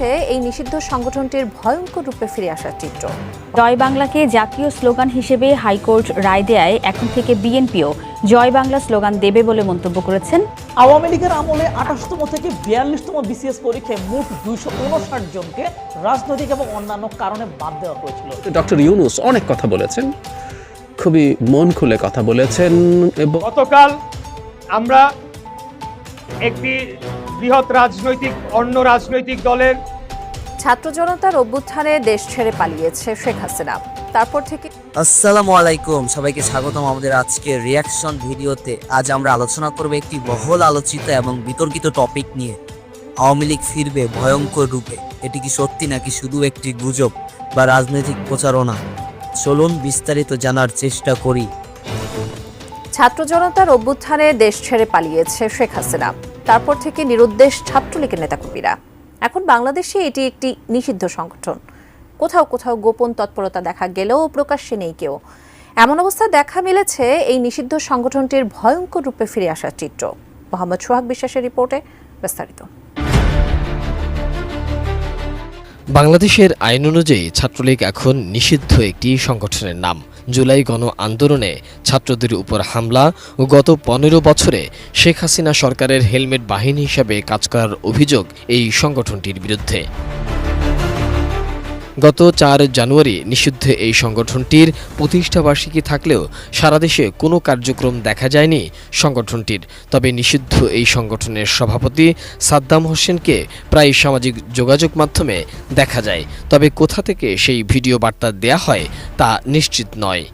মিলেছে এই নিষিদ্ধ সংগঠনটির ভয়ঙ্কর রূপে ফিরে আসার চিত্র। জয় বাংলাকে জাতীয় স্লোগান হিসেবে হাইকোর্ট রায় দেয়ায় এখন থেকে বিএনপিও জয় বাংলা স্লোগান দেবে বলে মন্তব্য করেছেন। আওয়ামী লীগের আমলে ২৮তম থেকে ৪২তম বিসিএস পরীক্ষায় মোট ২৫৯ জনকে রাজনৈতিক এবং অন্যান্য কারণে বাদ দেওয়া হয়েছিল। ডক্টর ইউনূস অনেক কথা বলেছেন, খুবই মন খুলে কথা বলেছেন। এবং গতকাল আমরা একটি বৃহৎ অন্য রাজনৈতিক দলের ছাত্র জনতার অভ্যুত্থানে দেশ ছেড়ে পালিয়েছে শেখ হাসিনা। তারপর থেকে আসসালামু আলাইকুম, সবাইকে স্বাগতম আমাদের আজকের রিয়াকশন ভিডিওতে। আজ আমরা আলোচনা করব একটি বহুল আলোচিত এবং বিতর্কিত টপিক নিয়ে। আওয়ামী লীগ ফিরবে ভয়ঙ্কর রূপে। এটি কি সত্যি নাকি শুধু একটি গুজব বা রাজনৈতিক প্রচারণা? চলুন বিস্তারিত জানার চেষ্টা করি। ছাত্র জনতার অভ্যুত্থানে দেশ ছেড়ে পালিয়েছে শেখ হাসিনা। তারপর থেকে নিরুদ্দেশ ছাত্রলীগের নেতাকর্মীরা। এখন বাংলাদেশে এটি একটি নিষিদ্ধ সংগঠন। কোথাও কোথাও গোপন তৎপরতা দেখা গেলেও প্রকাশ্যে নেই কেউ। এমন অবস্থায় দেখা মিলেছে এই নিষিদ্ধ সংগঠনটির ভয়ঙ্কর রূপে ফিরে আসার চিত্র। মোহাম্মদ সোহাগ বিশ্বাসের রিপোর্টে বিস্তারিত। বাংলাদেশের আইন অনুযায়ী ছাত্রলীগ এখন নিষিদ্ধ একটি সংগঠনের নাম। জুলাই গণ আন্দোলনে ছাত্রদের উপর হামলা ও গত ১৫ বছরে শেখ হাসিনা সরকারের হেলমেট বাহিনী হিসাবে কাজ করার অভিযোগ এই সংগঠনটির বিরুদ্ধে। গত ৪ জানুয়ারি নিষিদ্ধ এই সংগঠনটির প্রতিষ্ঠাবার্ষিকী থাকলেও সারা দেশে কোনো কার্যক্রম দেখা যায়নি সংগঠনটির। তবে নিষিদ্ধ এই সংগঠনের সভাপতি সাদ্দাম হোসেনকে প্রায় সামাজিক যোগাযোগ মাধ্যমে দেখা যায়। তবে কোথা থেকে সেই ভিডিও বার্তা দেয়া হয় তা নিশ্চিত নয়।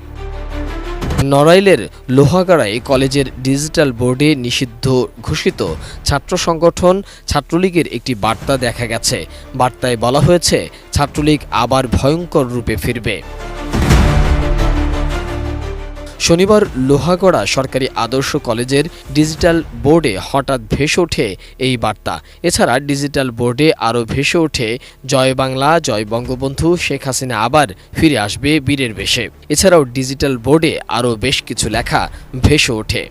নড়াইলের লোহাগাড়ায় কলেজের ডিজিটাল বোর্ডে নিষিদ্ধ ঘোষিত ছাত্র সংগঠন ছাত্রলীগের একটি বার্তা দেখা গেছে। বার্তায় বলা হয়েছে ছাত্রলীগ আবার ভয়ঙ্কর রূপে ফিরবে। শনিবার লোহাগড়া সরকারি আদর্শ কলেজের ডিজিটাল বোর্ডে হঠাৎ ভেসে ওঠে এই বার্তা। এছাড়া ডিজিটাল বোর্ডে আরও ভেসে ওঠে জয় বাংলা, জয় বঙ্গবন্ধু, শেখ হাসিনা আবার ফিরে আসবে বীরের বেশে। এছাড়াও ডিজিটাল বোর্ডে আরও বেশ কিছু লেখা ভেসে ওঠে।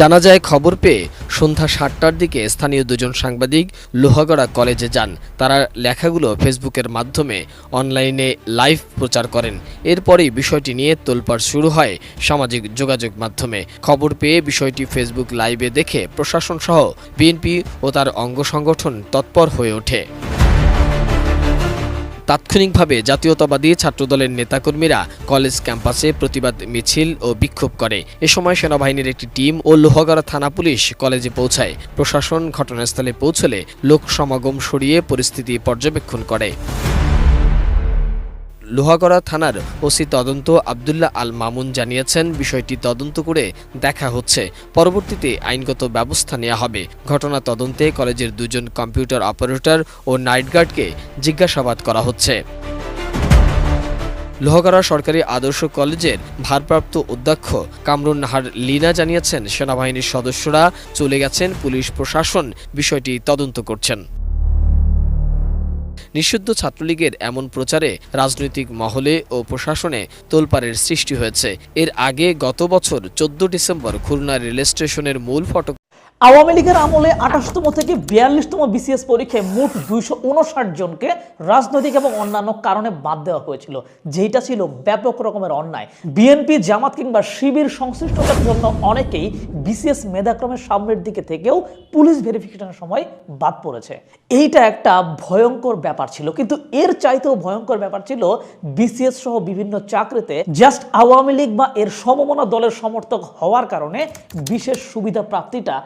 জানা যায়, খবর পেয়ে সন্ধ্যা ৭টার দিকে স্থানীয় দুজন সাংবাদিক লোহাগড়া কলেজে যান। তারা লেখাগুলো ফেসবুকের মাধ্যমে অনলাইনে লাইভ প্রচার করেন। এরপরেই বিষয়টি নিয়ে তোলপাড় শুরু হয় সামাজিক যোগাযোগ মাধ্যমে। খবর পেয়ে বিষয়টি ফেসবুক লাইভে দেখে প্রশাসন সহ বিএনপি ও তার অঙ্গ সংগঠন তৎপর হয়ে ওঠে। তাৎক্ষণিকভাবে জাতীয়তাবাদী ছাত্রদলের নেতাকর্মীরা কলেজ ক্যাম্পাসে প্রতিবাদ মিছিল ও বিক্ষোভ করে। এ সময় সেনাবাহিনীর একটি টিম ও লোহাগড়া থানা পুলিশ কলেজে পৌঁছায়। প্রশাসন ঘটনাস্থলে পৌঁছলে লোক সমাগম সরিয়ে পরিস্থিতি পর্যবেক্ষণ করে। লোহাগড়া থানার ওসি তদন্ত আব্দুল্লাহ আল মামুন জানিয়েছেন, বিষয়টি তদন্ত করে দেখা হচ্ছে, পরবর্তীতে আইনগত ব্যবস্থা নেওয়া হবে। ঘটনা তদন্তে কলেজের ২ জন কম্পিউটার অপারেটর ও নাইট গার্ডকে জিজ্ঞাসাবাদ করা হচ্ছে। লোহাগড়া সরকারি আদর্শ কলেজের ভারপ্রাপ্ত অধ্যক্ষ কামরুন নাহার লীনা জানিয়েছেন, সেনাবাহিনীর সদস্যরা চলে গেছেন, পুলিশ প্রশাসন বিষয়টি তদন্ত করছেন। নিষিদ্ধ ছাত্রলীগের এমন প্রচারে রাজনৈতিক মহলে ও প্রশাসনে তোলপাড়ের সৃষ্টি হয়েছে। এর আগে গত বছর ১৪ ডিসেম্বর খুলনা রেল স্টেশনের মূল ফটক আওয়ামী লীগের আমলে ২৮তম থেকে ৪২তম বিসিএস পরীক্ষায় মোট ২৫৯ জনকে রাজনৈতিক এবং অন্যান্য কারণে বাদ দেওয়া হয়েছিল, যেটা ছিল ব্যাপক রকমের অন্যায়। বিএনপি, জামাত কিংবা শিবির সংশ্লিষ্টতার জন্য অনেকেই বিসিএস মেধাক্রমের সামনের দিকে থেকেও পুলিশ ভেরিফিকেশনের সময় বাদ পড়েছে। এইটা একটা ভয়ঙ্কর ব্যাপার ছিল, কিন্তু এর চাইতেও ভয়ঙ্কর ব্যাপার ছিল বিসিএস সহ বিভিন্ন চাকরিতে জাস্ট আওয়ামী লীগ বা এর সমমনা দলের সমর্থক হওয়ার কারণে বিশেষ সুবিধা প্রাপ্তিটা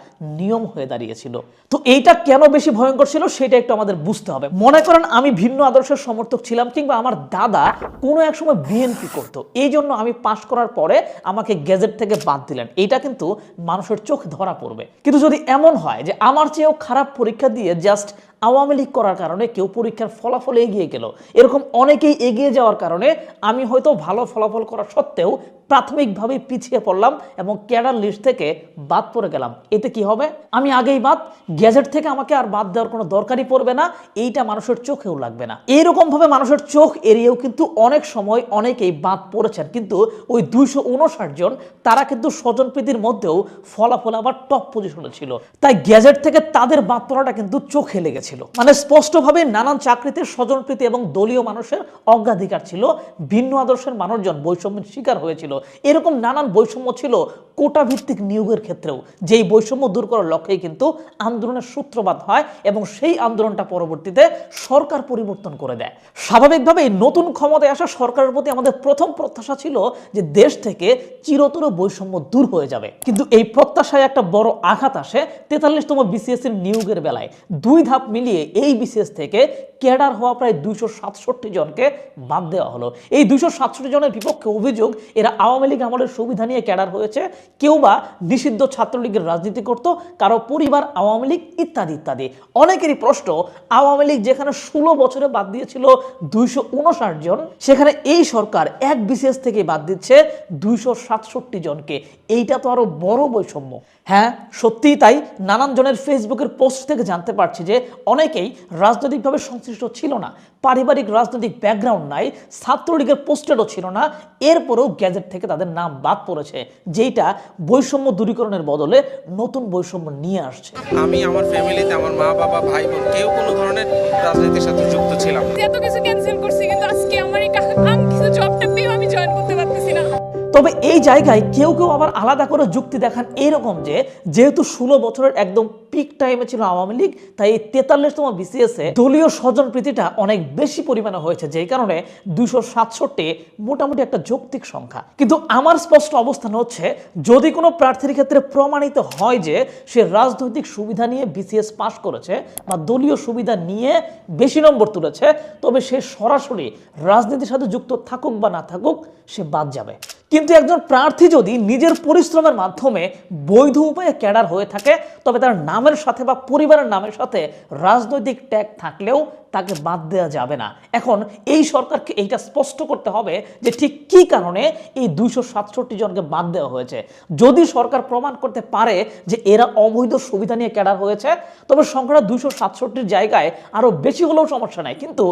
নিয়ম হয়ে দাঁড়িয়েছিল। তো এইটা কেন বেশি ভয়ঙ্কর ছিল সেটা একটু আমাদের বুঝতে হবে। মনে করেন আমি ভিন্ন আদর্শের সমর্থক ছিলাম, কিংবা আমার দাদা কোনো এক সময় বিএনপি করতো, এই জন্য আমি পাশ করার পরে আমাকে গেজেট থেকে বাদ দিলেন। এইটা কিন্তু মানুষের চোখ ধরা পড়বে। কিন্তু যদি এমন হয় যে আমার চেয়েও খারাপ পরীক্ষা দিয়ে জাস্ট আওয়ামী লীগ করার কারণে কেউ পরীক্ষার ফলাফলে এগিয়ে গেল, এরকম অনেকেই এগিয়ে যাওয়ার কারণে আমি হয়তো ভালো ফলাফল করা সত্ত্বেও প্রাথমিকভাবে পিছিয়ে পড়লাম এবং ক্যাডার লিস্ট থেকে বাদ পড়ে গেলাম, এতে কি হবে? আমি আগেই বাদ, গ্যাজেট থেকে আমাকে আর বাদ দেওয়ার কোনো দরকারই পড়বে না, এইটা মানুষের চোখেও লাগবে না। এইরকম ভাবে মানুষের চোখ এড়িয়েও কিন্তু অনেক সময় অনেকেই বাদ পড়েছেন, কিন্তু ওই 259 জন তারা কিন্তু স্বজনপ্রীতির মধ্যেও ফলাফল আবার টপ পজিশনে ছিল, তাই গ্যাজেট থেকে তাদের বাদ পড়াটা কিন্তু চোখে লেগেছিল। মানে স্পষ্টভাবে নানান চাকরিতে স্বজনপ্রীতি এবং দলীয় মানুষের অগ্রাধিকার ছিল, ভিন্ন আদর্শের মানুষজন বৈষম্যের শিকার হয়েছিল। এরকম নানান বৈষম্য ছিল কোটা ভিত্তিক নিয়োগের ক্ষেত্রেও, যেই বৈষম্য দূর করার লক্ষ্যেই কিন্তু আন্দোলনের সূত্রপাত হয় এবং সেই আন্দোলনটা পরবর্তীতে সরকার পরিবর্তন করে দেয়। স্বাভাবিকভাবেই নতুন ক্ষমতায় আসা সরকারের প্রতি আমাদের প্রথম প্রত্যাশা ছিল যে দেশ থেকে চিরতর বৈষম্য দূর হয়ে যাবে, কিন্তু এই প্রত্যাশায় একটা বড় আঘাত আসে 43তম বিসিএস এর নিয়োগের বেলায়। 2 ধাপ মিলিয়ে এই বিসিএস থেকে ক্যাডার হওয়া প্রায় 267 জনকে বাদ দেওয়া হলো। এই 267 জনের বিপক্ষে অভিযোগ এরা আওয়ামী লীগ আমলের সুবিধা নিয়ে ক্যাডার হয়েছে, কেউ বা নিষিদ্ধ ছাত্রলীগের রাজনীতি করত, কারো পরিবার আওয়ামী লীগ ইত্যাদি ইত্যাদি। অনেকেরই প্রশ্ন, আওয়ামী লীগ যেখানে 16 বছরে বাদ দিয়েছিল 259 জন, সেখানে এই সরকার এক বিসিএস থেকে বাদ দিচ্ছে 267 জনকে, এইটা তো আরো বড় বৈষম্য। হ্যাঁ, সত্যিই তাই। নানান জনের ফেসবুকের পোস্ট থেকে জানতে পারছি যে অনেকেই রাজনৈতিকভাবে সংশ্লিষ্ট ছিল না, পারিবারিক রাজনৈতিক ব্যাকগ্রাউন্ড নাই, ছাত্রলীগের পোস্টেডও ছিল না, এরপরেও গ্যাজেট থেকে তাদের নাম বাদ পড়েছে, যেটা বৈষম্য দূরীকরণের বদলে নতুন বৈষম্য নিয়ে আসছে। আমি আমার ফ্যামিলিতে আমার মা বাবা ভাই বোন কেউ কোনো ধরনের রাজনীতির সাথে যুক্ত ছিলাম না। এত কিছু ক্যান্সেল করছি, কিন্তু আজকে আমার এই কাঙ্ক্ষিত জবটা পেয়েও আমি জয়েন করতে পারতেছি না। তবে এই জায়গায় কেউ কেউ আবার আলাদা করে যুক্তি দেখান এরকম যে যেহেতু 16 বছরের একদম পিক টাইমে ছিল আওয়ামী লীগ, তাই এই 43তম বিসিএস এ দলীয় স্বজনপ্রীতিটা অনেক বেশি পরিমাণে হয়েছে, যেই কারণে 267 মোটামুটি একটা যৌক্তিক সংখ্যা। কিন্তু আমার স্পষ্ট অবস্থান হচ্ছে, যদি কোনো প্রার্থীর ক্ষেত্রে প্রমাণিত হয় যে সে রাজনৈতিক সুবিধা নিয়ে বিসিএস পাস করেছে বা দলীয় সুবিধা নিয়ে বেশি নম্বর তুলেছে, তবে সে সরাসরি রাজনীতির সাথে যুক্ত থাকুক বা না থাকুক, সে বাদ যাবে। কিন্তু একজন প্রার্থী যদি নিজের পরিশ্রমের মাধ্যমে বৈধ উপায়ে ক্যাডার হয়ে থাকে, তবে তার নামের সাথে বা পরিবারের নামের সাথে রাজনৈতিক ট্যাগ থাকলেও তাকে বাদ দেওয়া যাবে না। এখন এই সরকারকে এইটা স্পষ্ট করতে হবে যে ঠিক কী কারণে এই 267 জনকে বাদ দেওয়া হয়েছে। যদি সরকার প্রমাণ করতে পারে যে এরা অবৈধ সুবিধা নিয়ে ক্যাডার হয়েছে, তবে সংখ্যাটা 267 জায়গায় আরও বেশি হলেও সমস্যা নাই। কিন্তু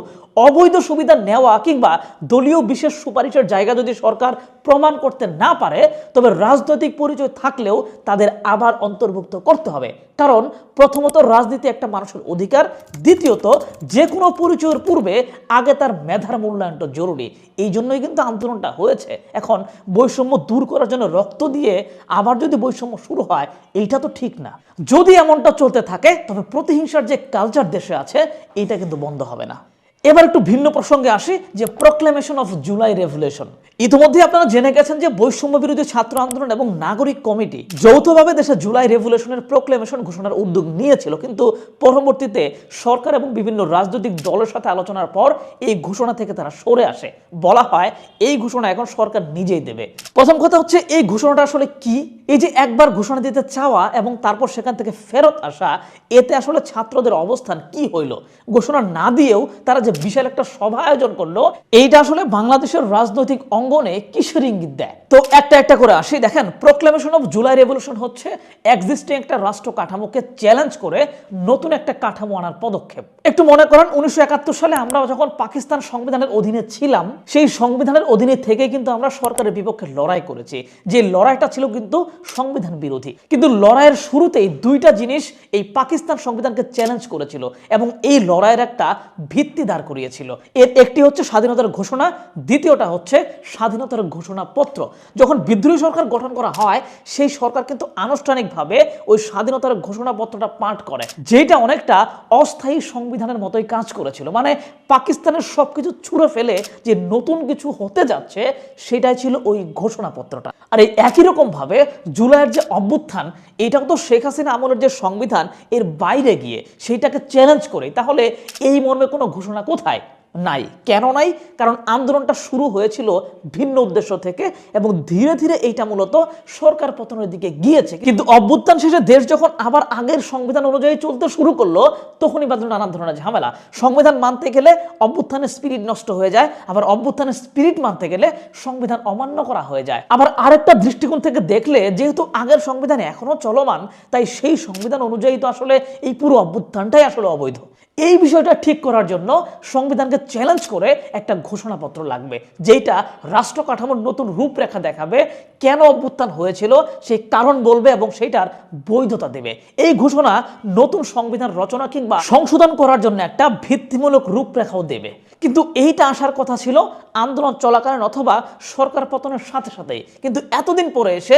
অবৈধ সুবিধা নেওয়া কিংবা দলীয় বিশেষ সুপারিশের জায়গা যদি সরকার প্রমাণ করতে না পারে, তবে রাজনৈতিক পরিচয় থাকলেও তাদের আবার অন্তর্ভুক্ত করতে হবে। কারণ প্রথমত রাজনীতি একটা মানুষের অধিকার, দ্বিতীয়ত যে কোনো পরিচয়ের পূর্বে আগে তার মেধার মূল্যায়নটা জরুরি। এই জন্যই কিন্তু আন্দোলনটা হয়েছে। এখন বৈষম্য দূর করার জন্য রক্ত দিয়ে আবার যদি বৈষম্য শুরু হয়, এইটা তো ঠিক না। যদি এমনটা চলতে থাকে, তবে প্রতিহিংসার যে কালচার দেশে আছে, এইটা কিন্তু বন্ধ হবে না। এবার একটু ভিন্ন প্রসঙ্গে আসি, যে প্রক্লেমেশন অফ জুলাই রেভলিউশন। ইতিমধ্যে আপনারা জেনে গেছেন যে বৈষম্য বিরোধী ছাত্র আন্দোলন এবং নাগরিক কমিটি যৌথভাবে দেশে জুলাই রেভলিউশনের প্রক্লেমেশন ঘোষণার উদ্যোগ নিয়েছিল, কিন্তু পরবর্তীতে সরকার এবং বিভিন্ন রাজনৈতিক দলের সাথে আলোচনার পর এই ঘোষণা থেকে তারা সরে আসে। বলা হয় এই ঘোষণা এখন সরকার নিজেই দেবে। প্রথম কথা হচ্ছে, এই ঘোষণাটা আসলে কি? এই যে একবার ঘোষণা দিতে চাওয়া এবং তারপর সেখান থেকে ফেরত আসা, এতে আসলে ছাত্রদের অবস্থান কি হইল? ঘোষণা না দিয়েও তারা যে বিশাল একটা সভা আয়োজন করলো, এইটা আসলে বাংলাদেশের রাজনৈতিক অঙ্গনে কিসের ইঙ্গিত দেয়? তো একটা একটা করে আসি। দেখেন, প্রক্লেমেশন অফ জুলাই রেভলিউশন হচ্ছে এক্সিস্টিং একটা রাষ্ট্র কাঠামোকে চ্যালেঞ্জ করে নতুন একটা কাঠামো আনার পদক্ষেপ। একটু মনে করেন, 1971 সালে আমরা যখন পাকিস্তান সংবিধানের অধীনে ছিলাম, সেই সংবিধানের অধীনে থেকে কিন্তু আমরা সরকারের বিপক্ষে লড়াই করেছি। যে লড়াইটা ছিল কিন্তু সংবিধান বিরোধী, কিন্তু লড়াইয়ের শুরুতেই দুইটা জিনিস এই পাকিস্তান সংবিধানকে চ্যালেঞ্জ করেছিল এবং এই লড়াইয়ের একটা ভিত্তি দাঁড় করিয়েছিল। এর একটি হচ্ছে স্বাধীনতার ঘোষণা, দ্বিতীয়টা হচ্ছে স্বাধীনতার ঘোষণাপত্র। যখন বিদ্রোহী সরকার গঠন করা হয়, সেই সরকার কিন্তু আনুষ্ঠানিকভাবে ওই স্বাধীনতার ঘোষণাপত্রটা পাঠ করে, যেটা অনেকটা অস্থায়ী সংবিধানের মতোই কাজ করেছিল। মানে পাকিস্তানের সবকিছু ছুঁড়ে ফেলে যে নতুন কিছু হতে যাচ্ছে, সেটাই ছিল ওই ঘোষণাপত্রটা। আর এই একই রকম ভাবে জুলাইয়ের যে অভ্যুত্থান, এটাও তো শেখ হাসিনা আমলের যে সংবিধান, এর বাইরে গিয়ে সেইটাকে চ্যালেঞ্জ করে। তাহলে এই মর্মে কোনো ঘোষণা কোথায়? নাই। কেন নাই? কারণ আন্দোলনটা শুরু হয়েছিল ভিন্ন উদ্দেশ্য থেকে এবং ধীরে ধীরে এইটা মূলত সরকার পতনের দিকে গিয়েছে। কিন্তু অভ্যুত্থান শেষে দেশ যখন আবার আগের সংবিধান অনুযায়ী চলতে শুরু করলো তখনই বাঁধলো নানান ধরনের ঝামেলা। সংবিধান মানতে গেলে অভ্যুত্থানের স্পিরিট নষ্ট হয়ে যায়, আবার অভ্যুত্থানের স্পিরিট মানতে গেলে সংবিধান অমান্য করা হয়ে যায়। আবার আরেকটা দৃষ্টিকোণ থেকে দেখলে যেহেতু আগের সংবিধান এখনো চলমান, তাই সেই সংবিধান অনুযায়ী তো আসলে এই পুরো অভ্যুত্থানটাই আসলে অবৈধ। এই বিষয়টা ঠিক করার জন্য সংবিধানকে চ্যালেঞ্জ করে একটা ঘোষণাপত্র লাগবে, যেটা রাষ্ট্র কাঠামোর নতুন রূপরেখা দেখাবে, কেন অভ্যুত্থান হয়েছিল সেই কারণ বলবে এবং সেটার বৈধতা দেবে। এই ঘোষণা নতুন সংবিধান রচনা কিংবা সংশোধন করার জন্য একটা ভিত্তিমূলক রূপরেখাও দেবে। কিন্তু এইটা আসার কথা ছিল আন্দোলন চলাকালীন অথবা সরকার পতনের সাথে সাথেই। কিন্তু এতদিন পরে এসে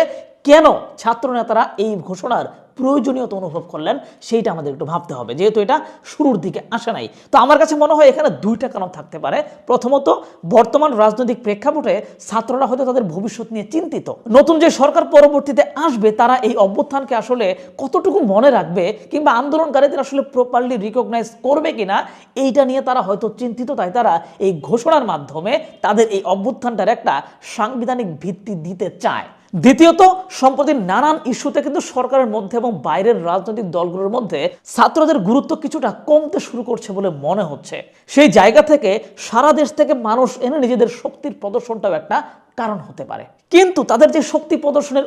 কেন ছাত্র নেতারা এই ঘোষণার প্রয়োজনীয়তা অনুভব করলেন সেইটা আমাদের একটু ভাবতে হবে, যেহেতু এটা শুরুর দিকে আসে নাই। তো আমার কাছে মনে হয় এখানে দুইটা কারণ থাকতে পারে। প্রথমত, বর্তমান রাজনৈতিক প্রেক্ষাপটে ছাত্ররা হয়তো তাদের ভবিষ্যৎ নিয়ে চিন্তিত। নতুন যে সরকার পরবর্তীতে আসবে তারা এই অভ্যুত্থানকে আসলে কতটুকু মনে রাখবে কিংবা আন্দোলনকারীদের আসলে প্রপারলি রিকগনাইজ করবে কিনা এইটা নিয়ে তারা হয়তো চিন্তিত। তাই তারা এই ঘোষণার মাধ্যমে তাদের এই অভ্যুত্থানটার একটা সাংবিধানিক ভিত্তি দিতে চায়। দ্বিতীয়ত, সম্প্রতি নানান ইস্যুতে কিন্তু সরকারের মধ্যে এবং বাইরের রাজনৈতিক দলগুলোর মধ্যে ছাত্রদের গুরুত্ব কিছুটা কমতে শুরু করছে বলে মনে হচ্ছে। সেই জায়গা থেকে সারা দেশ থেকে মানুষ এনে নিজেদের শক্তির প্রদর্শনটাও একটা কারণ হতে পারে। কিন্তু তাদের যে শক্তি প্রদর্শনের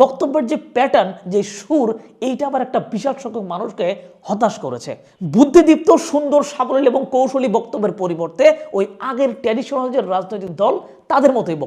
বক্তব্যের যে প্যাটার্ন, যে সুর, এইটা আবার একটা বিশাল সংখ্যক মানুষকে হতাশ করেছে। বুদ্ধিদীপ্ত, সুন্দর, সাবলীল এবং কৌশলী বক্তব্যের পরিবর্তে ওই আগের ট্র্যাডিশনাল যে রাজনৈতিক দল তাদের মতোই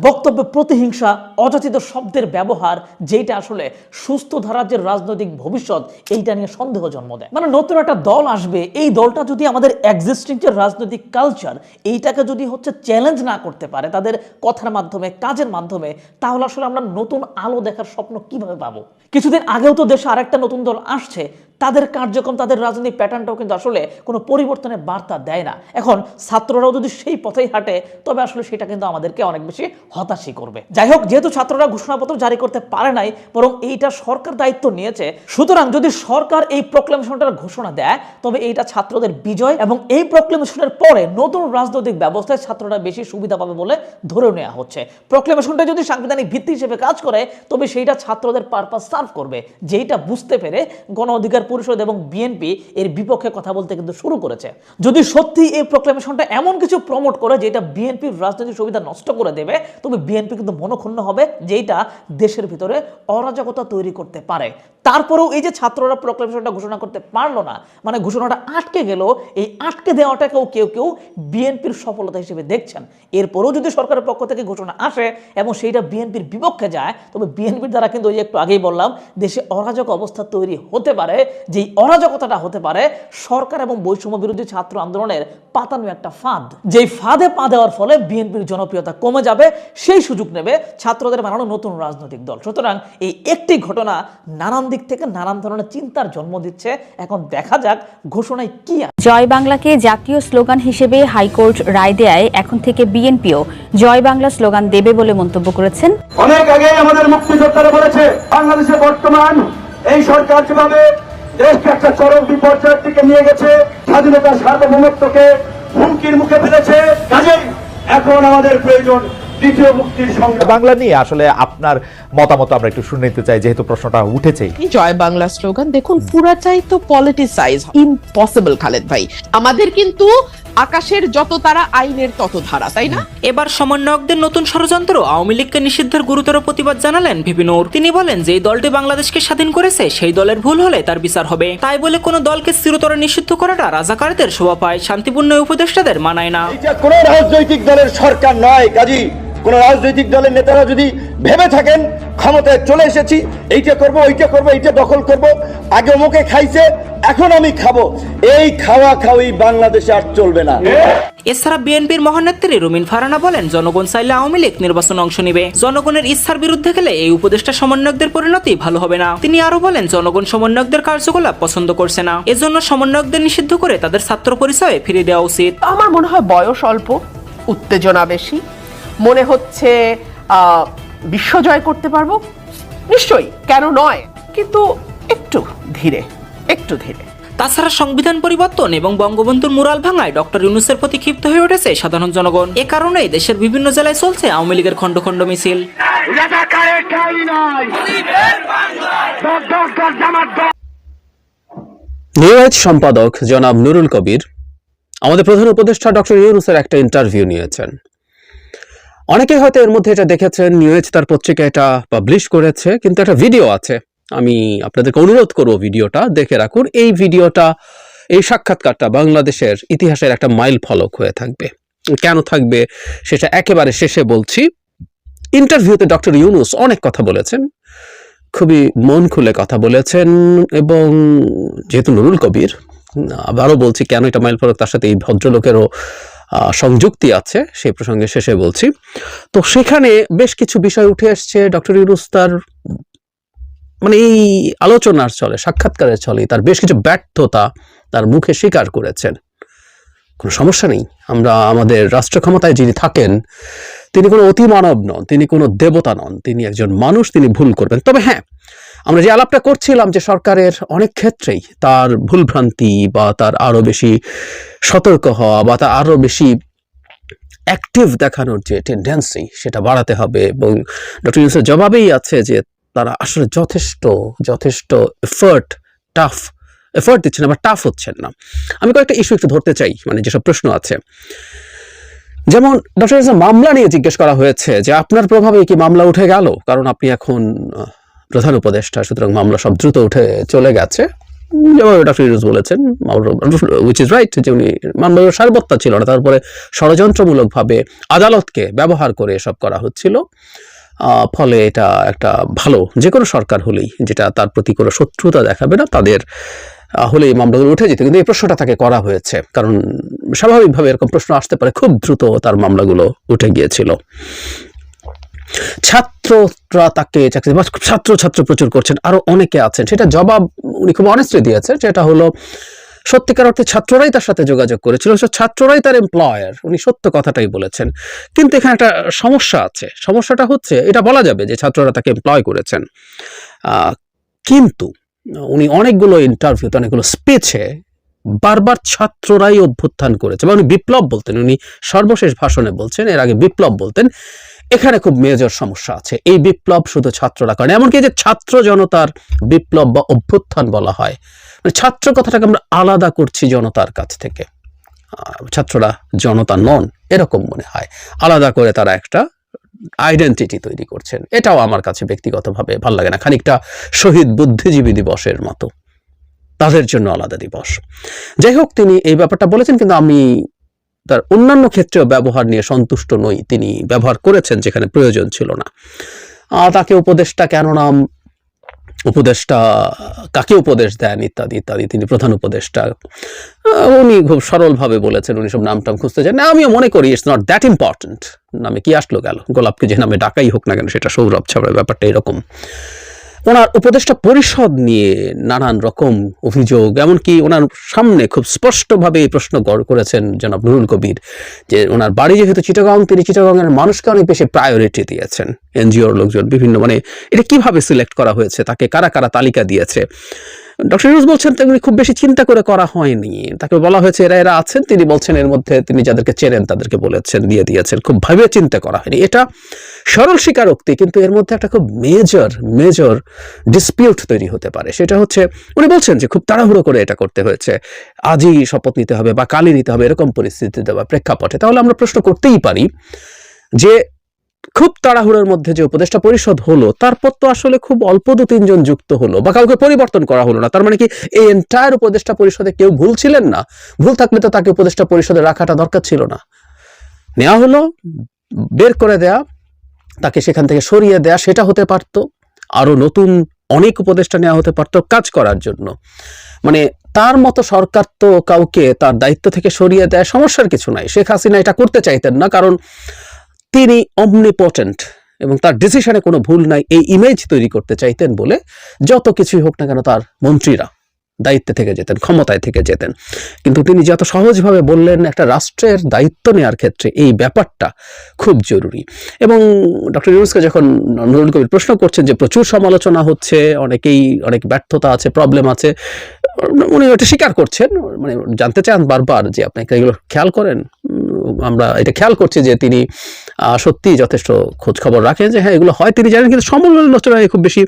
বক্তব্যে প্রতিহিংসা, অযাচিত শব্দের ব্যবহার, যেটা আসলে সুস্থ ধারার যে রাজনৈতিক ভবিষ্যৎ এইটা নিয়ে সন্দেহ জন্ম দেয়। মানে নতুন একটা দল আসবে, এই দলটা যদি আমাদের এক্সিস্টিং যে রাজনৈতিক কালচার এইটাকে যদি চ্যালেঞ্জ না করতে পারে তাদের কথার মাধ্যমে, কাজের মাধ্যমে, তাহলে আসলে আমরা নতুন আলো দেখার স্বপ্ন কিভাবে পাবো? কিছুদিন আগেও তো দেশে আরেকটা নতুন দল আসছে, তাদের কার্যক্রম, তাদের রাজনৈতিক প্যাটার্নটাও কিন্তু আসলে কোনো পরিবর্তনের বার্তা দেয় না। এখন ছাত্ররাও যদি সেই পথেই হাঁটে তবে আসলে সেটা কিন্তু আমাদেরকে অনেক বেশি হতাশই করবে। যাই হোক, যেহেতু ছাত্ররা ঘোষণাপত্র জারি করতে পারে নাই, বরং এইটা সরকার দায়িত্ব নিয়েছে, সুতরাং যদি সরকার এই প্রক্লেমেশনটার ঘোষণা দেয় তবে এইটা ছাত্রদের বিজয় এবং এই প্রক্লেমেশনের পরে নতুন রাজনৈতিক ব্যবস্থায় ছাত্ররা বেশি সুবিধা পাবে বলে ধরে নেওয়া হচ্ছে। প্রক্লেমেশনটা যদি সাংবিধানিক ভিত্তি হিসেবে কাজ করে তবে সেইটা ছাত্রদের পারপাস সার্ভ করবে, যেইটা বুঝতে পেরে গণ অধিকার পরিষদ এবং বিএনপি এর বিপক্ষে কথা বলতে কিন্তু শুরু করেছে। যদি সত্যি এই প্রক্লেমেশনটা এমন কিছু প্রমোট করে যেটা বিএনপির রাজনৈতিক সুবিধা নষ্ট করে দেবে, তবে বিএনপি কিন্তু মনক্ষুণ্ণ হবে, যেটা দেশের ভিতরে অরাজকতা তৈরি করতে পারে। তারপরেও এই যে ছাত্ররা প্রক্লেমেশনটা ঘোষণা করতে পারলো না, মানে ঘোষণাটা আটকে গেল, এই আটকে দেওয়াটাকেও কেউ কেউ বিএনপির সফলতা হিসেবে দেখছেন। এরপরেও যদি সরকারের পক্ষ থেকে ঘোষণা আসে এবং সেইটা বিএনপির বিপক্ষে যায়, তবে বিএনপির দ্বারা কিন্তু ওই যে একটু আগেই বললাম দেশে অরাজক অবস্থা তৈরি হতে পারে, যেই অরাজকতাটা হতে পারে সরকার এবং বৈষম্য বিরোধী ছাত্র আন্দোলনের পাতানো একটা ফাঁদ, যেই ফাঁদে পা দেওয়ার ফলে বিএনপির জনপ্রিয়তা কমে যাবে। সেই সুযোগ নেবে ছাত্রদের বানানো নতুন রাজনৈতিক দল। সুতরাং এই একটি ঘটনা নানান দিক থেকে নানান ধরনের চিন্তার জন্ম দিচ্ছে। এখন দেখা যাক ঘোষণায় কি আছে। জয় বাংলাকে জাতীয় স্লোগান হিসেবে হাইকোর্ট রায় দেয়ায় এখন থেকে বিএনপিও জয় বাংলা স্লোগান দেবে বলে মন্তব্য করেছেন। অনেক আগে আমাদের মুক্তিযোদ্ধারা বলেছে বাংলাদেশে বর্তমান এই সরকার যেভাবে দেশকে একটা চরম বিপর্যয়ের দিকে নিয়ে গেছে, স্বাধীনতার সার্বভৌমত্বকে হুমকির মুখে ফেলেছে, কাজেই এখন আমাদের প্রয়োজন দ্বিতীয় মুক্তির সংগ্রাম। বাংলা নিয়ে আসলে আপনার মতামত আমরা একটু শুনে নিতে চাই, যেহেতু প্রশ্নটা উঠেছে। জয় বাংলা স্লোগান দেখুন পুরাটাই তো পলিটিসাইজ, ইম্পসিবল খালেদ ভাই। আমাদের কিন্তু আকাশের যত তারা আইনের তত ধারা, তাই না? এবার সমন্বয়কদের নতুন ষড়যন্ত্র আওয়ামী লীগকে নিষিদ্ধের গুরুতর প্রতিবাদ জানালেন ভিপি নূর। তিনি বলেন যে দলটি বাংলাদেশকে স্বাধীন করেছে সেই দলের ভুল হলে তার বিচার হবে, তাই বলে কোনো দলকে চিরতরে নিষিদ্ধ করাটা রাজাকারদের শোভা পায়, শান্তিপূর্ণ উপদেষ্টাদের মানায় না। এটা কোন রাজনৈতিক দলের সরকার নয়, কাজী কোন রাজনৈতিক দলের নেতারা যদি ভেবে থাকেন ক্ষমতায় চলে এসেছি, এইটা করব, ওইটা করব, এইটা দখল করব, আগে মুখে খাইছে এখন আমি খাবো, এই খাওয়া খাওয়ি বাংলাদেশে আর চলবে না। এছাড়া বিএনপির মহানেত্রী রুমিন ফারহানা বলেন জনগণ চাইলে আওয়ামী লীগ নির্বাচনে অংশ নেবে, জনগণের ইচ্ছার বিরুদ্ধে গেলে এই উপদেষ্টা সমন্বয়কদের পরিণতি ভালো হবে না। তিনি আরো বলেন জনগণ সমন্বয়কদের কার্যকলাপ পছন্দ করছে না, এজন্য সমন্বয়কদের নিষিদ্ধ করে তাদের ছাত্র পরিচয়ে ফিরিয়ে দেওয়া উচিত। আমার মনে হয় বয়স অল্প, উত্তেজনা বেশি, মনে হচ্ছে বিশ্বজয় করতে পারবো, নিশ্চয়ই কেন নয়, কিন্তু একটু ধীরে। তাছাড়া সংবিধান পরিবর্তন এবং বঙ্গবন্ধুর মুরাল ভাঙায় ডক্টর ইউনূসের প্রতি ক্ষিপ্ত হয়ে উঠেছে সাধারণ জনগণ। এ কারণেই দেশের বিভিন্ন জেলায় চলছে আওয়ামী লীগের খণ্ড খণ্ড মিছিল। নিউজ সম্পাদক জনাব নুরুল কবির আমাদের প্রধান উপদেষ্টা ডক্টর ইউনূসের একটা ইন্টারভিউ নিয়েছেন। অনেকে হয়তো এর মধ্যে এটা দেখেছেন, নিউজ তার পত্রিকা এটা পাবলিশ করেছে, কিন্তু একটা ভিডিও আছে, আমি আপনাদেরকে অনুরোধ করব ভিডিওটা দেখে রাখুন। এই ভিডিওটা, এই সাক্ষাৎকারটা বাংলাদেশের ইতিহাসের একটা মাইল ফলক হয়ে থাকবে। কেন থাকবে সেটা একেবারে শেষে বলছি। ইন্টারভিউতে ডক্টর ইউনূস অনেক কথা বলেছেন, খুবই মন খুলে কথা বলেছেন, এবং যেহেতু নুরুল কবির, আবারও বলছি কেন এটা মাইল ফলক, তার সাথে এই ভদ্রলোকেরও সংযুক্তি আছে, সেই প্রসঙ্গে শেষে বলছি। তো সেখানে বেশ কিছু বিষয় উঠে এসছে। ডক্টর ইউনূস তার মানে এই আলোচনার চলে, সাক্ষাৎকারের চলে তার বেশ কিছু ব্যর্থতা তার মুখে স্বীকার করেছেন। কোনো সমস্যা নেই, আমরা আমাদের রাষ্ট্র ক্ষমতায় যিনি থাকেন তিনি কোনো অতিমানব নন, তিনি কোনো দেবতা নন, তিনি একজন মানুষ, তিনি ভুল করবেন। তবে হ্যাঁ, আমরা যে আলাপটা করছিলাম যে সরকারের অনেক ক্ষেত্রেই তার ভুলভ্রান্তি বা তার আরো বেশি সতর্ক হওয়া বা তার আরো বেশি অ্যাক্টিভ দেখানোর যে টেন্ডেন্সি সেটা বাড়াতে হবে, এবং ডক্টর ইউনূসের জবাবেই আছে যে তারা আসলে যথেষ্ট এফোর্ট দিচ্ছেন না বা টাফ হচ্ছেন না। আমি কয়েকটা ইস্যু একটু ধরতে চাই, মানে যেসব প্রশ্ন আছে। যেমন ডক্টর ইউনূসের মামলা নিয়ে জিজ্ঞেস করা হয়েছে যে আপনার প্রভাবে কি মামলা উঠে গেল, কারণ আপনি এখন প্রধান উপদেষ্টা, সুতরাং মামলা সব দ্রুত উঠে চলে গেছে। যেভাবে ডক্টর ইউনূস বলেছেন, উইচ ইজ রাইট, যে উনি মামলার সারবত্তা ছিল না, তারপরে ষড়যন্ত্রমূলকভাবে আদালতকে ব্যবহার করে এসব করা হচ্ছিল। ফলে এটা একটা ভালো, যে কোনো সরকার হলেই যেটা তার প্রতি কোনো শত্রুতা দেখাবে না, তাদের হলে এই মামলাগুলো উঠে যেত। কিন্তু এই প্রশ্নটা তাকে করা হয়েছে, কারণ স্বাভাবিকভাবে এরকম প্রশ্ন আসতে পারে, খুব দ্রুত তার মামলাগুলো উঠে গিয়েছিল। ছাত্ররা তাকে চাকরি, ছাত্র প্রচুর করছেন, আরো অনেকে আছেন, সেটা জবাব উনি খুব অনেস্টলি দিয়েছেন। সেটা হলো সত্যিকার অর্থে ছাত্ররাই তার সাথে যোগাযোগ করেছিল, ছাত্ররাই তার এমপ্লয়ার, উনি সত্য কথাটাই বলেছেন। কিন্তু এখানে একটা সমস্যা আছে, সমস্যাটা হচ্ছে এটা বলা যাবে যে ছাত্ররা তাকে এমপ্লয় করেছেন, কিন্তু উনি অনেকগুলো ইন্টারভিউতে, অনেকগুলো স্পিচে বারবার ছাত্ররাই অভ্যুত্থান করেছে, বা উনি বিপ্লব বলতেন, উনি সর্বশেষ ভাষণে বলছেন, এর আগে বিপ্লব বলতেন। এখানে খুব মেজর সমস্যা আছে, এই বিপ্লব শুধু ছাত্ররা করেন। এমনকি যে ছাত্র জনতার বিপ্লব বা অভ্যুত্থান বলা হয়, মানে ছাত্র কথাটাকে আমরা আলাদা করছি জনতার কাছ থেকে, ছাত্ররা জনতা নন এরকম মনে হয়, আলাদা করে তারা একটা আইডেন্টিটি তৈরি করছেন। এটাও আমার কাছে ব্যক্তিগতভাবে ভালো লাগে না, খানিকটা শহীদ বুদ্ধিজীবী দিবসের মতো, তাদের জন্য আলাদা দিবস। যাই হোক, তিনি এই ব্যাপারটা বলেছেন, কিন্তু আমি তার অন্যান্য ক্ষেত্রেও ব্যবহার নিয়ে সন্তুষ্ট নই। তিনি ব্যবহার করেছেন যেখানে প্রয়োজন ছিল না। তাকে উপদেষ্টা কেন নাম, উপদেষ্টা কাকে উপদেশ দেন ইত্যাদি ইত্যাদি, তিনি প্রধান উপদেষ্টা, উনি খুব সরলভাবে বলেছেন, উনি সব নাম টাম খুঁজতে চান না। আমিও মনে করি ইটস নট দ্যাট ইম্পর্টেন্ট, নামে কি আসলো গেল, গোলাপকে যে নামে ডাকাই হোক না কেন সেটা সৌরভ ছাড়া, ব্যাপারটা এরকম। ওনার উপদেষ্টা পরিষদ নিয়ে নানান রকম অভিযোগ, এমনকি ওনার সামনে খুব স্পষ্টভাবে এই প্রশ্ন করেছেন জনাব নুরুল কবির যে ওনার বাড়ি যেহেতু চিটাগাং, তিনি চিটাগাংয়ের মানুষকে অনেক বেশি প্রায়োরিটি দিয়েছেন, এনজিওর লোকজন বিভিন্ন, মানে এটা কিভাবে সিলেক্ট করা হয়েছে, তাকে কারা কারা তালিকা দিয়েছে। ডক্টর ইউনূস বলছেন তিনি খুব বেশি চিন্তা করে করা হয়নি, তাকে বলা হয়েছে এরা আছেন, তিনি বলছেন এর মধ্যে তিনি যাদেরকে চেনেন তাদেরকে বলেছেন, দিয়ে দিয়েছেন, খুব ভাবে চিন্তা করা হয়নি। এটা সরল স্বীকারোক্তি, কিন্তু এর মধ্যে একটা খুব মেজর ডিসপিউট তৈরি হতে পারে। সেটা হচ্ছে উনি বলছেন যে খুব তাড়াহুড়ো করে এটা করতে হয়েছে, আজই শপথ নিতে হবে বা কালই নিতে হবে, এরকম পরিস্থিতিতে বা প্রেক্ষাপটে। তাহলে আমরা প্রশ্ন করতেই পারি যে খুব তাড়াহুড়োর মধ্যে যে উপদেষ্টা পরিষদ হলো, তারপর তো আসলে খুব অল্প 2-3 জন যুক্ত হলো বা কাউকে পরিবর্তন করা হলো না। তার মানে কি এই এন্টায়ার উপদেষ্টা পরিষদে কেউ ভুল ছিলেন না? ভুল থাকলে তো তাকে উপদেষ্টা পরিষদে রাখাটা দরকার ছিল না। নেওয়া হলো, বের করে দেয়া, তাকে সেখান থেকে সরিয়ে দেয়া, সেটা হতে পারতো। আরো নতুন অনেক উপদেষ্টা নেওয়া হতে পারতো কাজ করার জন্য। মানে তার মতো সরকার তো কাউকে তার দায়িত্ব থেকে সরিয়ে দেয়, সমস্যার কিছু নাই। শেখ হাসিনা এটা করতে চাইতেন না, কারণ তিনি অমনিপটেন্ট এবং তার ডিসিশনে কোনো ভুল নাই, এই ইমেজ তৈরি করতে চাইতেন বলে যত কিছুই হোক না কেন তার মন্ত্রীরা দায়িত্বে থেকে যেতেন, ক্ষমতায় থেকে যেতেন। কিন্তু তিনি যত সহজভাবে বললেন একটা রাষ্ট্রের দায়িত্ব নেওয়ার ক্ষেত্রে এই ব্যাপারটা খুব জরুরি। এবং ডক্টর ইউনূসকে যখন নুরুল কবির প্রশ্ন করছেন যে প্রচুর সমালোচনা হচ্ছে, অনেক ব্যর্থতা আছে, প্রবলেম আছে, উনি এটা স্বীকার করছেন, মানে জানতে চান বারবার যে আপনি এগুলো খেয়াল করেন। আমরা এটা খেয়াল করছি যে তিনি সত্যি যথেষ্ট খোঁজ খবর রাখেন, যে হ্যাঁ এগুলো হয় তিনি জানেন, কিন্তু সমালোচনায় খুব বেশি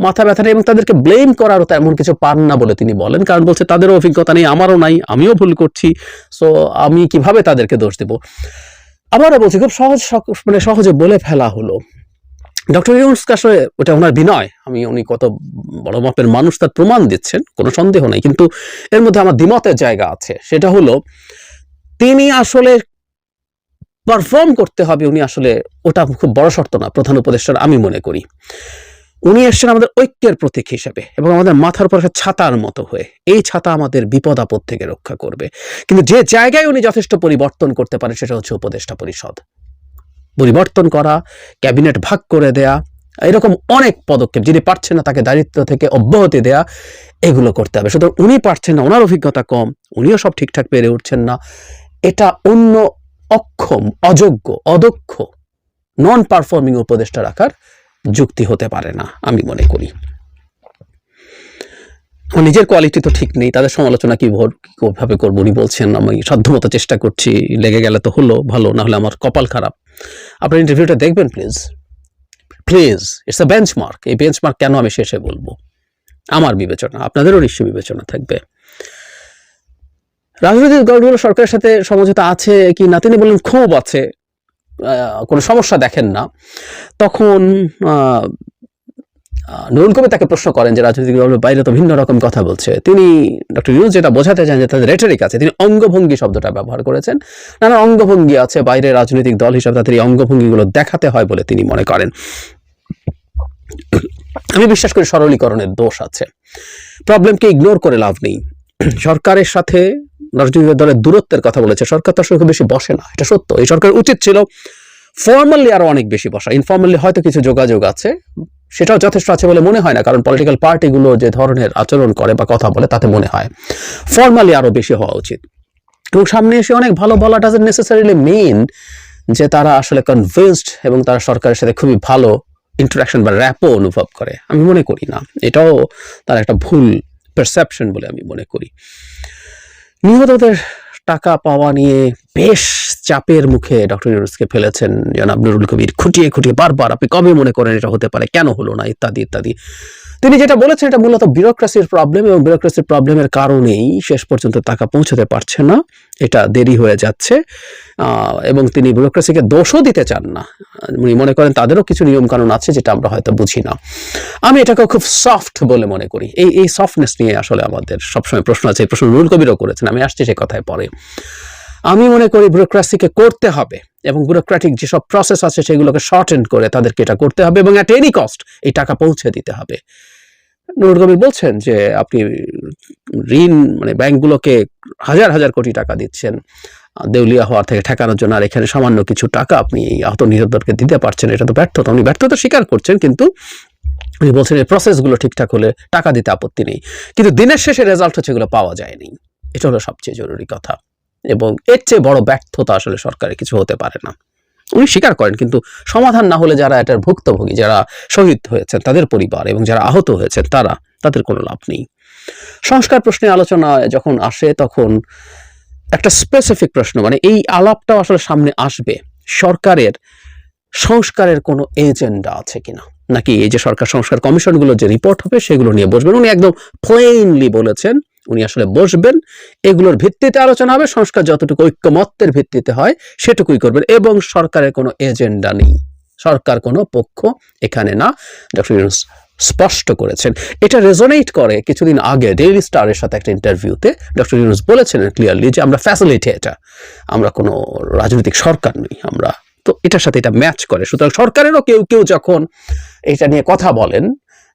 মাথা ব্যথা নেই এবং তাদেরকে ব্লেম করারও তেমন কিছু পান না বলে তিনি বলেন। কারণ বলছে তাদেরও অভিজ্ঞতা নেই, আমারও নাই, আমিও ভুল করছি, সো আমি কিভাবে তাদেরকে দোষ দেব। আবারও বলছি খুব সহজে বলে ফেলা হলো। ডক্টর ইউনূস আসলে ওটা ওনার বিনয়, উনি কত বড় মাপের মানুষ তার প্রমাণ দিচ্ছেন, কোনো সন্দেহ নেই। কিন্তু এর মধ্যে আমার দ্বিমতের জায়গা আছে, সেটা হলো তিনি আসলে পারফর্ম করতে হবে, উনি আসলে ওটা খুব বড় শর্ত না প্রধান উপদেষ্টার, আমি মনে করি। উনি এসছেন আমাদের ঐক্যের প্রতীক হিসেবে এবং আমাদের মাথার উপর একটা ছাতার মতো হয়ে। এই ছাতা আমাদের বিপদ আপদ থেকে রক্ষা করবে। কিন্তু যে জায়গায় উনি যথেষ্ট পরিবর্তন করতে পারেন সেটা হচ্ছে উপদেষ্টা পরিষদ। পরিবর্তন করা, ক্যাবিনেট ভাগ করে দেয়া, এরকম অনেক পদক্ষেপ, যিনি পারছেন না তাকে দায়িত্ব থেকে অব্যাহতি দেয়া, এগুলো করতে হবে। সুতরাং উনি পারছেন না, ওনার অভিজ্ঞতা কম, উনিও সব ঠিকঠাক পেরে উঠছেন না। এটা অন্য অক্ষম, অযোগ্য, অদক্ষ, নন পারফর্মিং উপদেষ্টা রাখার যুক্তি হতে পারে না, আমি মনে করি। নিজের কোয়ালিটি তো ঠিক নেই, তাদের সমালোচনা কিভাবে করবো? উনি বলছেন আমি সাধ্যমতো চেষ্টা করছি, লেগে গেলে তো হলো ভালো, না হলে আমার কপাল খারাপ। আপনার ইন্টারভিউটা দেখবেন প্লিজ, ইটস এ বেঞ্চমার্ক। এই বেঞ্চমার্ক কেন আমি শেষে বলবো, আমার বিবেচনা, আপনাদেরও নিশ্চয়ই বিবেচনা থাকবে। রাজনৈতিক দলগুলো সরকারের সাথে সমঝোতা আছে কি না, তিনি বললেন ক্ষোভ আছে, কোনো সমস্যা দেখেন না। তখন নুরুল কবির তাকে প্রশ্ন করেন যে রাজনৈতিক দলের বাইরে তো ভিন্ন রকম কথা বলছে। তিনি ডক্টর ইউনূস যেটা বোঝাতে চান যে তাদের রেটরিক আছে, তিনি অঙ্গভঙ্গি শব্দটা ব্যবহার করেছেন। নানা অঙ্গভঙ্গি আছে বাইরে, রাজনৈতিক দল হিসাবে তাদের এই অঙ্গভঙ্গিগুলো দেখাতে হয় বলে তিনি মনে করেন। আমি বিশ্বাস করি সরলীকরণের দোষ আছে, প্রবলেমকে ইগনোর করে লাভ নেই। সরকারের সাথে রাজনৈতিক দলের দূরত্বের কথা বলেছে, সরকার তো আসলে খুব বেশি বসে না, এটা সত্য। এই সরকার উচিত ছিল ফর্মালি আরো অনেক বেশি বসা। ইনফর্মালি হয়তো কিছু যোগাযোগ আছে, সেটাও যথেষ্ট আছে বলে মনে হয় না, কারণ পলিটিক্যাল পার্টিগুলো যে ধরনের আচরণ করে বা কথা বলে তাতে মনে হয় ফর্মালি আরো বেশি হওয়া উচিত। এবং সামনে এসে অনেক ভালো বলা ডাজন্ট নেসেসারিলি মিন যে তারা আসলে কনভিন্সড এবং তারা সরকারের সাথে খুবই ভালো ইন্টারাকশন বা র্যাপো অনুভব করে, আমি মনে করি না। এটাও তার একটা ভুল পারসেপশন বলে আমি মনে করি। নিহতদের টাকা পাওয়া নিয়ে বেশ চাপের মুখে ডক্টর ইউনূসকে ফেলেছেন জনাব নুরুল কবির, খুঁটিয়ে বারবার, আপনি কবে মনে করেন এটা হতে পারে, কেন হলো না, ইত্যাদি ইত্যাদি। তিনি যেটা বলেছেন এটা মূলত বিউরোক্রেসির প্রবলেম, এবং বিউরোক্রেসির প্রবলেমের কারণেই শেষ পর্যন্ত টাকা পৌঁছতে পারছে না, এটা দেরি হয়ে যাচ্ছে। এবং তিনি বিউরোক্রেসিকে দোষও দিতে চান না, উনি মনে করেন তাদেরও কিছু নিয়মকানুন আছে যেটা আমরা হয়তো বুঝি না। আমি এটাকে খুব সফট বলে মনে করি। এই সফটনেস নিয়ে আসলে আমাদের সবসময় প্রশ্ন আছে, এই প্রশ্ন নুরুল কবিরও করেছেন, আমি আসছি সে কথায় পরে। আমি মনে করি বিউরোক্রেসিকে করতে হবে এবং বিউরোক্রেটিক যেসব প্রসেস আছে সেগুলোকে শর্টেন করে তাদেরকে এটা করতে হবে এবং অ্যাট এনি কস্ট এই টাকা পৌঁছে দিতে হবে। নুরুল কবির বলছেন যে আপনি ঋণ, মানে ব্যাংকগুলোকে হাজার কোটি টাকা দিচ্ছেন দেউলিয়া হওয়ার থেকে ঠেকানোর জন্য, আর এখানে সামান্য কিছু টাকা আপনি আহত নিহতদেরকে দিতে পারছেন, এটা তো ব্যর্থতা। উনি ব্যর্থতা স্বীকার করছেন, কিন্তু উনি বলছেন এই প্রসেসগুলো ঠিকঠাক হলে টাকা দিতে আপত্তি নেই, কিন্তু দিনের শেষে রেজাল্ট হচ্ছে এগুলো পাওয়া যায়নি। এটা হলো সবচেয়ে জরুরি কথা, এবং এর চেয়ে বড় ব্যর্থতা আসলে সরকারের কিছু হতে পারে না। উনি স্বীকার করেন, কিন্তু সমাধান না হলে যারা এটার ভুক্তভোগী, যারা শহীদ হয়েছেন তাদের পরিবার এবং যারা আহত হয়েছেন তাদের কোনো লাভ নেই। সংস্কার প্রশ্নে আলোচনা যখন আসে তখন একটা স্পেসিফিক প্রশ্ন, মানে এই আলাপটাও আসলে সামনে আসবে, সরকারের সংস্কারের কোনো এজেন্ডা আছে কিনা, নাকি এই যে সরকার সংস্কার কমিশনগুলো যে রিপোর্ট হবে সেগুলো নিয়ে বসবেন। উনি একদম প্লেইনলি বলেছেন উনি আসলে বসবেন, এগুলোর ভিত্তিতে আলোচনা হবে, সংস্কার যতটুকু ঐক্যমত্যের ভিত্তিতে হয় সেটুকুই করবেন, এবং সরকারের কোনো এজেন্ডা নেই, সরকার কোনো পক্ষ এখানে না, ডক্টর ইউনূস স্পষ্ট করেছেন। এটা রেজোনেট করে কিছুদিন আগে ডেইলি স্টারের সাথে একটা ইন্টারভিউতে ডক্টর ইউনূস বলেছেন ক্লিয়ারলি যে আমরা ফ্যাসিলিটেটর, আমরা কোনো রাজনৈতিক সরকার নই, আমরা তো এটার সাথে এটা ম্যাচ করে। সুতরাং সরকারেরও কেউ যখন এটা নিয়ে কথা বলেন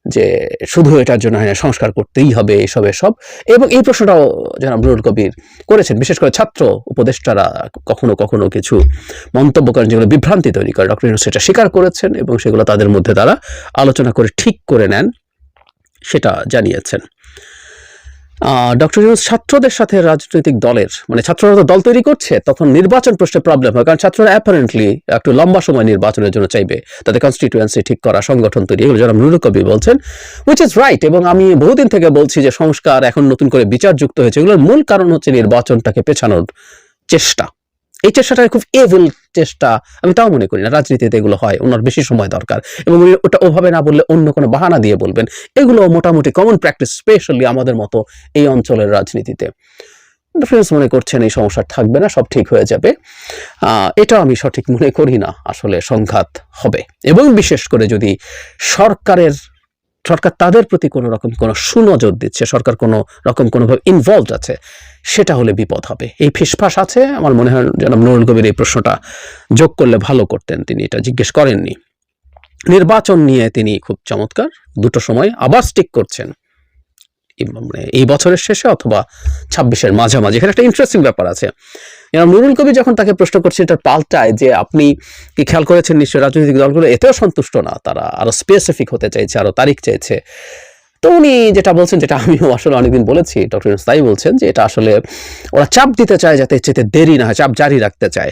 যে শুধু এটার জন্য সংস্কার করতেই হবে এসব, এবং এই প্রশ্নটাও জনাব নুরুল কবির করেছেন, বিশেষ করে ছাত্র উপদেষ্টারা কখনো কিছু মন্তব্য করেন যেগুলো বিভ্রান্তি তৈরি করে, ডক্টর ইউনূস সেটা স্বীকার করেছেন এবং সেগুলো তাদের মধ্যে তারা আলোচনা করে ঠিক করে নেন, সেটা জানিয়েছেন। ডক্টর ইউনূস ছাত্রদের সাথে রাজনৈতিক দলের মানে ছাত্ররা তো দল তৈরি করছে, তখন নির্বাচন প্রশ্নে প্রবলেম হয়, কারণ ছাত্ররা অ্যাপারেন্টলি একটু লম্বা সময় নির্বাচনের জন্য চাইবে, তাদের কনস্টিটিউয়েন্সি ঠিক করা, সংগঠন তৈরি, এগুলো যারা নুরুল কবির বলছেন, উইচ ইজ রাইট। এবং আমি বহুদিন থেকে বলছি যে সংস্কার এখন নতুন করে বিচার যুক্ত হয়েছে, এগুলোর মূল কারণ হচ্ছে নির্বাচনটাকে পেছানোর চেষ্টা। এই চেষ্টাটা খুব এভিল চেষ্টা, আমি তাও মনে করি না। রাজনীতিতে এগুলো হয়, ওনার বেশি সময় দরকার, এবং উনি ওটা ওভাবে না বললে অন্য কোনো বাহানা দিয়ে বলবেন। এগুলো মোটামুটি কমন প্র্যাকটিস, স্পেশালি আমাদের মতো এই অঞ্চলের রাজনীতিতে। ডিফারেন্স মনে করছেন এই সমস্যা থাকবে না, সব ঠিক হয়ে যাবে, এটা আমি সঠিক মনে করি না। আসলে সংঘাত হবে, এবং বিশেষ করে যদি সরকার তাদের প্রতি কোনো রকম কোনো সুনজর দিচ্ছে, সরকার কোনো রকম কোনোভাবে ইনভলভড আছে, সেটা হলে বিপদ হবে। এই ফিসফাস আছে, আমার মনে হয় জনাব নুরুল কবির এই প্রশ্নটা যোগ করলে ভালো করতেন, তিনি এটা জিজ্ঞেস করেননি। নির্বাচন নিয়ে তিনি খুব চমৎকার দুটো সময় আবার স্টিক করছেন, এই বছরের শেষে অথবা 26-এর মাঝামাঝি। এখানে একটা ইন্টারেস্টিং ব্যাপার আছে। নুরুল কবির যখন তাকে প্রশ্ন করছে এটার পাল্টায় যে আপনি কি খেয়াল করেছেন নিশ্চয় রাজনৈতিক দলগুলো এতেও সন্তুষ্ট না, তারা আরো স্পেসিফিক হতে চাইছে, আরো তারিখ চাইছে। তো উনি যেটা বলছেন, যেটা আমিও আসলে অনেকদিন বলেছি, ডক্টর ইউনূস তাই বলছেন যে এটা আসলে ওরা চাপ দিতে চায় যাতে চেতে দেরি না হয়, চাপ জারি রাখতে চায়।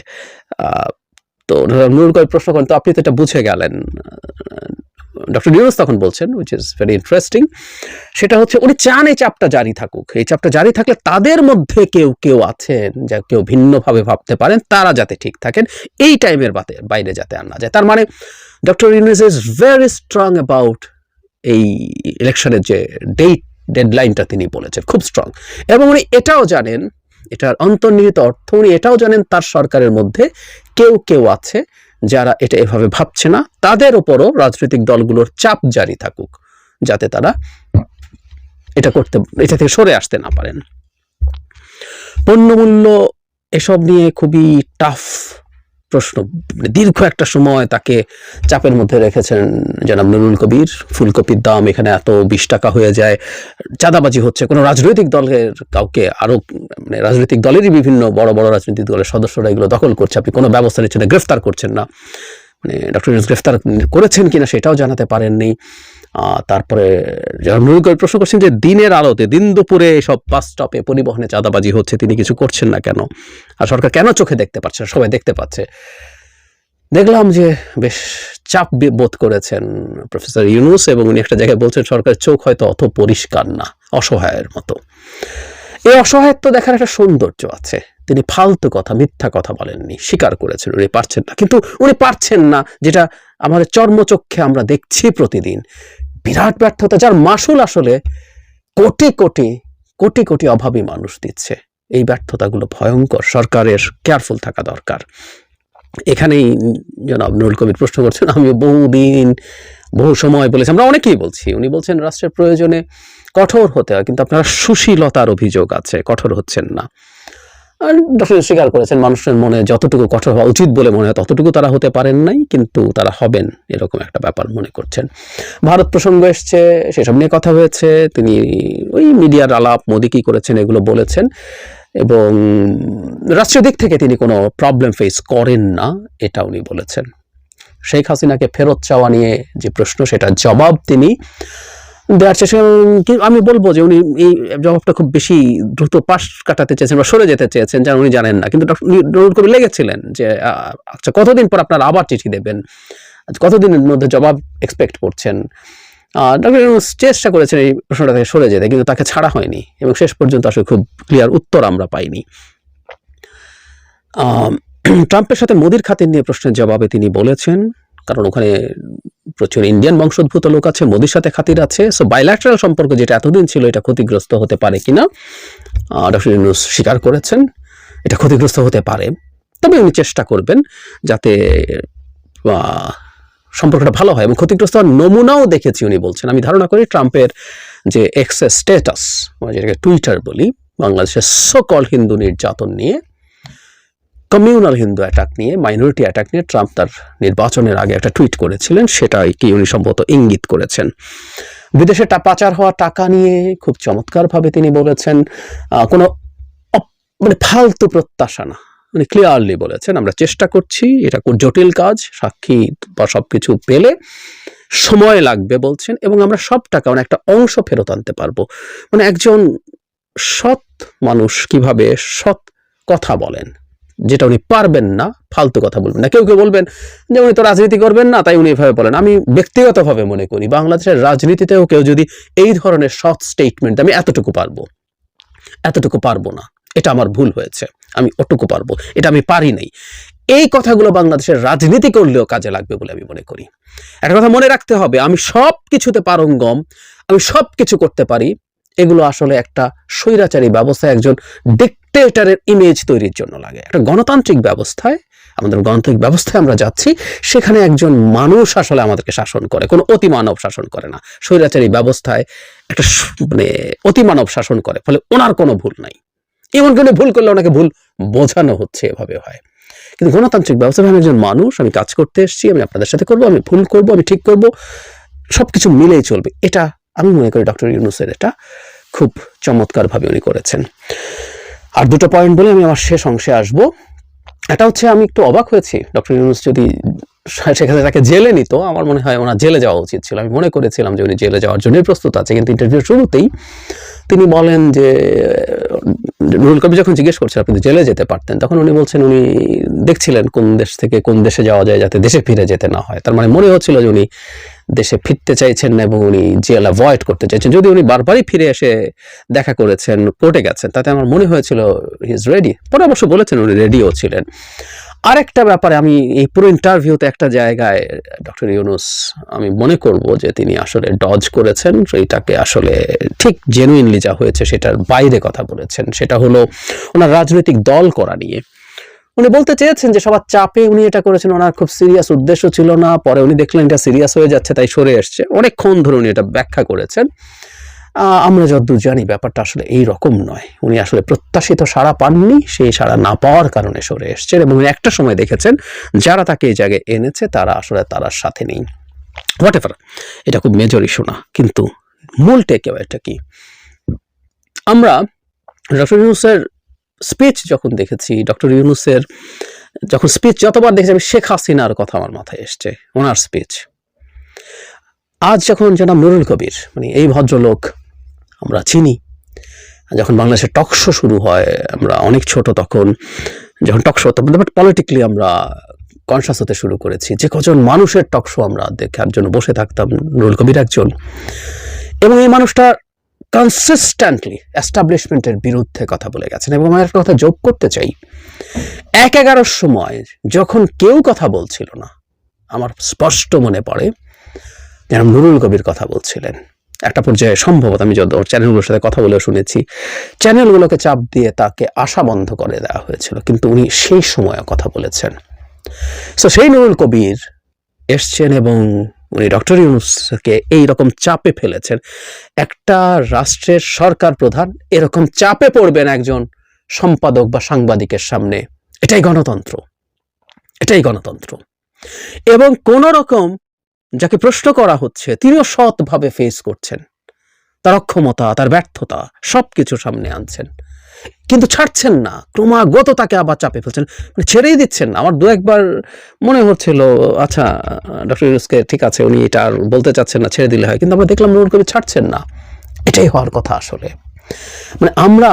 তো নুরুল কবির প্রশ্ন করেন, তো আপনি তো এটা বুঝে গেলেন। ডক্টর ইউনূস তখন বলছেন, উইচ ইজ ভেরি ইন্টারেস্টিং, সেটা হচ্ছে উনি চান এই চাপটা জারি থাকুক। এই চাপটা জারি থাকলে তাদের মধ্যে কেউ আছেন যা কেউ ভিন্নভাবে ভাবতে পারেন, তারা যাতে ঠিক থাকেন, এই টাইমের বাইরে যাতে আনা যায়। তার মানে doctor Yunus is very strong about এই ইলেকশনের যে ডেডলাইনটা তিনি বলেছেন, খুব স্ট্রং। এবং উনি এটাও জানেন, এটার অন্তর্নিহিত অর্থ, উনি এটাও জানেন তার সরকারের মধ্যে কেউ আছে যারা এটা এভাবে ভাবছে না, তাদের উপরও রাজনৈতিক দলগুলোর চাপ জারি থাকুক যাতে তারা এটা থেকে সরে আসতে না পারেন। পণ্যমূল্য এসব নিয়ে খুবই টাফ প্রশ্ন, দীর্ঘ একটা সময় তাকে চাপের মধ্যে রেখেছেন জনাব নুরুল কবির। ফুলকপির দাম এখানে এত 20 টাকা হয়ে যায়, চাঁদাবাজি হচ্ছে, কোনো রাজনৈতিক দলের কাউকে আরো মানে রাজনৈতিক দলেরই বিভিন্ন বড় বড় রাজনৈতিক দলের সদস্যরা এগুলো দখল করছে, আপনি কোনো ব্যবস্থা নিচ্ছেন না, গ্রেফতার করছেন না। মানে ডক্টর ইউনূস গ্রেফতার করেছেন কিনা সেটাও জানাতে পারেননি। তারপরে নুরুল কবির প্রশ্ন করছেন যে দিনের আলোতে, দিন দুপুরে সব বাস স্টপে পরিবহনে চাঁদাবাজি হচ্ছে, তিনি কিছু করছেন না কেন, আর সরকার কেন চোখে দেখতে পাচ্ছে না, সবাই দেখতে পাচ্ছে। দেখলাম যে বেশ চাপ বোধ করেছেন প্রফেসর ইউনূস, এবং উনি একটা জায়গায় বলছেন সরকারের চোখ হয়তো অত পরিষ্কার না, অসহায়ের মতো। এই অসহায়ত্ব দেখার একটা সৌন্দর্য আছে। তিনি ফালতু কথা, মিথ্যা কথা বলেননি, স্বীকার করেছেন উনি পারছেন না, কিন্তু উনি পারছেন না যেটা আমাদের চর্মচক্ষে আমরা দেখছি প্রতিদিন, বিরাট ব্যর্থতা, যার মাসুল আসলে কোটি কোটি কোটি কোটি অভাবী মানুষ দিচ্ছে। এই ব্যর্থতাগুলো ভয়ঙ্কর, সরকারের কেয়ারফুল থাকা দরকার। এখানেই জনাব নুরুল কবির প্রশ্ন করছেন, আমি বহু সময় বলেছি, আমরা অনেকেই বলছি, উনি বলছেন রাষ্ট্রের প্রয়োজনে কঠোর হতে হয়, কিন্তু আপনারা সুশীলতার অভিযোগ আছে, কঠোর হচ্ছেন না। আর ডক্টর স্বীকার করেছেন মানুষের মনে যতটুকু কঠোর হওয়া উচিত বলে মনে হয় ততটুকু তারা হতে পারেন নাই, কিন্তু তারা হবেন এরকম একটা ব্যাপার মনে করছেন। ভারত প্রসঙ্গ এসছে, সেসব নিয়ে কথা হয়েছে, তিনি ওই মিডিয়ার আলাপ, মোদি কি করেছেন এগুলো বলেছেন, এবং রাষ্ট্রীয় দিক থেকে তিনি কোনো প্রবলেম ফেস করেন না, এটা উনি বলেছেন। শেখ হাসিনাকে ফেরত চাওয়া নিয়ে যে প্রশ্ন, সেটা জবাব তিনি দেওয়ার চেষ্টা, আমি বলবো যে উনি এই জবাবটা খুব বেশি দ্রুত পাশ কাটাতে চেয়েছেন বা সরে যেতে চেয়েছেন, যেন উনি জানেন না। কিন্তু ডক্টর নুরুল কবির লেগেছিলেন যে আচ্ছা কতদিন পর আপনারা আবার চিঠি দেবেন, কতদিনের মধ্যে জবাব এক্সপেক্ট করছেন। ডক্টর ইউনূস চেষ্টা করেছেন এই প্রশ্নটা থেকে সরে যেতে, কিন্তু তাকে ছাড়া হয়নি, এবং শেষ পর্যন্ত আসলে খুব ক্লিয়ার উত্তর আমরা পাইনি। ট্রাম্পের সাথে মোদির খাতির নিয়ে প্রশ্নের জবাবে তিনি বলেছেন, কারণ ওখানে প্রচুর ইন্ডিয়ান বংশোদ্ভূত লোক আছে, মোদির সাথে খাতির আছে, সো বাইল্যাটারাল সম্পর্ক যেটা এতদিন ছিল এটা ক্ষতিগ্রস্ত হতে পারে কিনা ডক্টর ইউনূস স্বীকার করেছেন, এটা ক্ষতিগ্রস্ত হতে পারে, তবে উনি চেষ্টা করবেন যাতে সম্পর্কটা ভালো হয়, এবং ক্ষতিগ্রস্ত হওয়ার নমুনাও দেখেছি উনি বলছেন। আমি ধারণা করি ট্রাম্পের যে এক্সেস স্ট্যাটাস, যেটাকে টুইটার বলি, বাংলাদেশের সকল হিন্দু নির্যাতন নিয়ে, কমিউনাল হিন্দু অ্যাটাক নিয়ে, মাইনরিটি অ্যাটাক নিয়ে ট্রাম্প তার নির্বাচনের আগে একটা টুইট করেছিলেন, সেটাই কি উনি সম্ভবত ইঙ্গিত করেছেন। বিদেশে পাচার হওয়া টাকা নিয়ে খুব চমৎকারভাবে তিনি বলেছেন, কোনো মানে ফালতু প্রত্যাশা না, উনি ক্লিয়ারলি বলেছেন আমরা চেষ্টা করছি, এটা খুব জটিল কাজ, সাক্ষী বা সবকিছু পেলে সময় লাগবে বলছেন, এবং আমরা সব টাকা মানে একটা অংশ ফেরত আনতে পারবো। মানে একজন সৎ মানুষ কিভাবে সৎ কথা বলেন, যেটা উনি পারবেন না ফালতু কথা বলবেন না। কেউ কেউ বলবেন যে উনি তো রাজনীতি করবেন না, তাই উনি এভাবে বলেন। আমি ব্যক্তিগতভাবে মনে করি বাংলাদেশের রাজনীতিতেও কেউ যদি এই ধরনের সৎ স্টেটমেন্ট, আমি এতটুকু পারবো না, এটা আমার ভুল হয়েছে, আমি ওটুকু পারবো, এটা আমি পারি নাই, এই কথাগুলো বাংলাদেশের রাজনীতি করলেও কাজে লাগবে বলে আমি মনে করি। একটা কথা মনে রাখতে হবে, আমি সব কিছুতে পারঙ্গম, আমি সব কিছু করতে পারি, এগুলো আসলে একটা স্বৈরাচারী ব্যবস্থায় একজন ডিক্টেটরের ইমেজ তৈরির জন্য লাগে। একটা গণতান্ত্রিক ব্যবস্থায়, আমাদের গণতান্ত্রিক ব্যবস্থায় আমরা যাচ্ছি, সেখানে একজন মানুষ আসলে আমাদেরকে শাসন করে, কোনো অতিমানব শাসন করে না। স্বৈরাচারী ব্যবস্থায় একটা মানে অতিমানব শাসন করে, ফলে ওনার কোনো ভুল নাই, এমন কোনো ভুল করলে ওনাকে ভুল বোঝানো হচ্ছে, এভাবে হয়। কিন্তু গণতান্ত্রিক ব্যবস্থায় আমি একজন মানুষ, আমি কাজ করতে এসেছি, আমি আপনাদের সাথে করবো, আমি ভুল করবো, আমি ঠিক করবো, সবকিছু মিলেই চলবে, এটা আমি মনে করি ডক্টর ইউনূসের এটা খুব চমৎকারভাবে উনি করেছেন। আর দুটো পয়েন্ট বলে আমি আমার শেষ অংশে আসবো। এটা হচ্ছে, আমি একটু অবাক হয়েছি, ডক্টর ইউনূস যদি সেখানে তাকে জেলে নিত, আমার মনে হয় ওনার জেলে যাওয়া উচিত ছিল। আমি মনে করেছিলাম যে উনি জেলে যাওয়ার জন্য প্রস্তুত আছে, কিন্তু ইন্টারভিউর শুরুতেই তিনি বলেন যে নুরুল কবির যখন জিজ্ঞেস করছেন আপনি জেলে যেতে পারতেন, তখন উনি বলছেন উনি দেখছিলেন কোন দেশ থেকে কোন দেশে যাওয়া যায় যাতে দেশে ফিরে যেতে না হয়। তার মানে মনে হচ্ছিল যে উনি দেশে ফিরতে চাইছেন না এবং উনি জেল অ্যাভয়েড করতে চাইছেন। যদি উনি বারবারই ফিরে এসে দেখা করেছেন, কোর্টে গেছেন, তাতে আমার মনে হয়েছিল হি ইজ রেডি। পরে অবশ্য বলেছেন উনি রেডিও ছিলেন। আরেকটা ব্যাপারে আমি এই পুরো ইন্টারভিউতে একটা জায়গায় ডক্টর ইউনূস আমি মনে করব যে তিনি আসলে ডজ করেছেন, সেইটাকে আসলে ঠিক জেনুইনলি যা হয়েছে সেটার বাইরে কথা বলেছেন। সেটা হলো ওনার রাজনৈতিক দল করা নিয়ে। উনি বলতে চেয়েছেন যে সবার চাপে উনি এটা করেছেন, ওনার খুব সিরিয়াস উদ্দেশ্য ছিল না, পরে উনি দেখলেন এটা সিরিয়াস হয়ে যাচ্ছে তাই সরে এসছে। অনেকক্ষণ ধরে উনি এটা ব্যাখ্যা করেছেন। আমরা যতদূর জানি ব্যাপারটা আসলে এই রকম নয়। উনি আসলে প্রত্যাশিত সাড়া পাননি, সেই সাড়া না পাওয়ার কারণে সরে এসছেন এবং একটা সময় দেখেছেন যারা তাকে এই জায়গায় এনেছে তারা আসলে তার সাথে নেই। হোয়াটএভার, এটা খুব মেজর ইস্যু না, কিন্তু মূল টেকঅ্যাওয়েটা কি, আমরা ডক্টর ইউনূসের স্পিচ যখন দেখেছি, ডক্টর ইউনূসের যখন স্পিচ যতবার দেখেছি আমি শেখ হাসিনার কথা আমার মাথায় এসছে, ওনার স্পিচ। আজ যখন জনাব নুরুল কবির, মানে এই ভদ্রলোক আমরা চিনি, যখন বাংলাদেশের টকশো শুরু হয়, আমরা অনেক ছোট তখন, যখন টকশো পলিটিক্যালি আমরা কনসাস হতে শুরু করেছি, যে কজন মানুষের টকশো আমরা দেখার জন্য বসে থাকতাম, নুরুল কবির একজন। এবং এই মানুষটা কনসিস্টেন্টলি এস্টাবলিশমেন্টের বিরুদ্ধে কথা বলে গেছেন। এবং আমি একটা কথা যোগ করতে চাই, ১-১১ সময় যখন কেউ কথা বলছিল না, আমার স্পষ্ট মনে পড়ে যেন নুরুল কবির কথা বলছিলেন। একটা পর্যায়ে সম্ভবত আমি যত চ্যানেলগুলোর সাথে কথা বলেও শুনেছি, চ্যানেলগুলোকে চাপ দিয়ে তাকে আশা বন্ধ করে দেওয়া হয়েছিল, কিন্তু উনি সেই সময় কথা বলেছেন। সো সেই নুরুল কবির এসছেন এবং উনি ডক্টর ইউনূসকে এইরকম চাপে ফেলেছেন। একটা রাষ্ট্রের সরকার প্রধান এরকম চাপে পড়বেন একজন সম্পাদক বা সাংবাদিকের সামনে, এটাই গণতন্ত্র, এটাই গণতন্ত্র। এবং কোন রকম যাকে প্রশ্ন করা হচ্ছে তিনিও সৎভাবে ফেস করছেন, তার অক্ষমতা, তার ব্যর্থতা সবকিছু সামনে আনছেন, কিন্তু ছাড়ছেন না, ক্রমাগত তাকে আবার চাপে ফেলছেন, মানে ছেড়েই দিচ্ছেন না। আমার দু একবার মনে হচ্ছিল আচ্ছা ডক্টর ইউনূসকে ঠিক আছে উনি এটা আর বলতে চাচ্ছেন না, ছেড়ে দিলে হয়, কিন্তু আমরা দেখলাম নুরুল কবির ছাড়ছেন না। এটাই হওয়ার কথা আসলে। মানে আমরা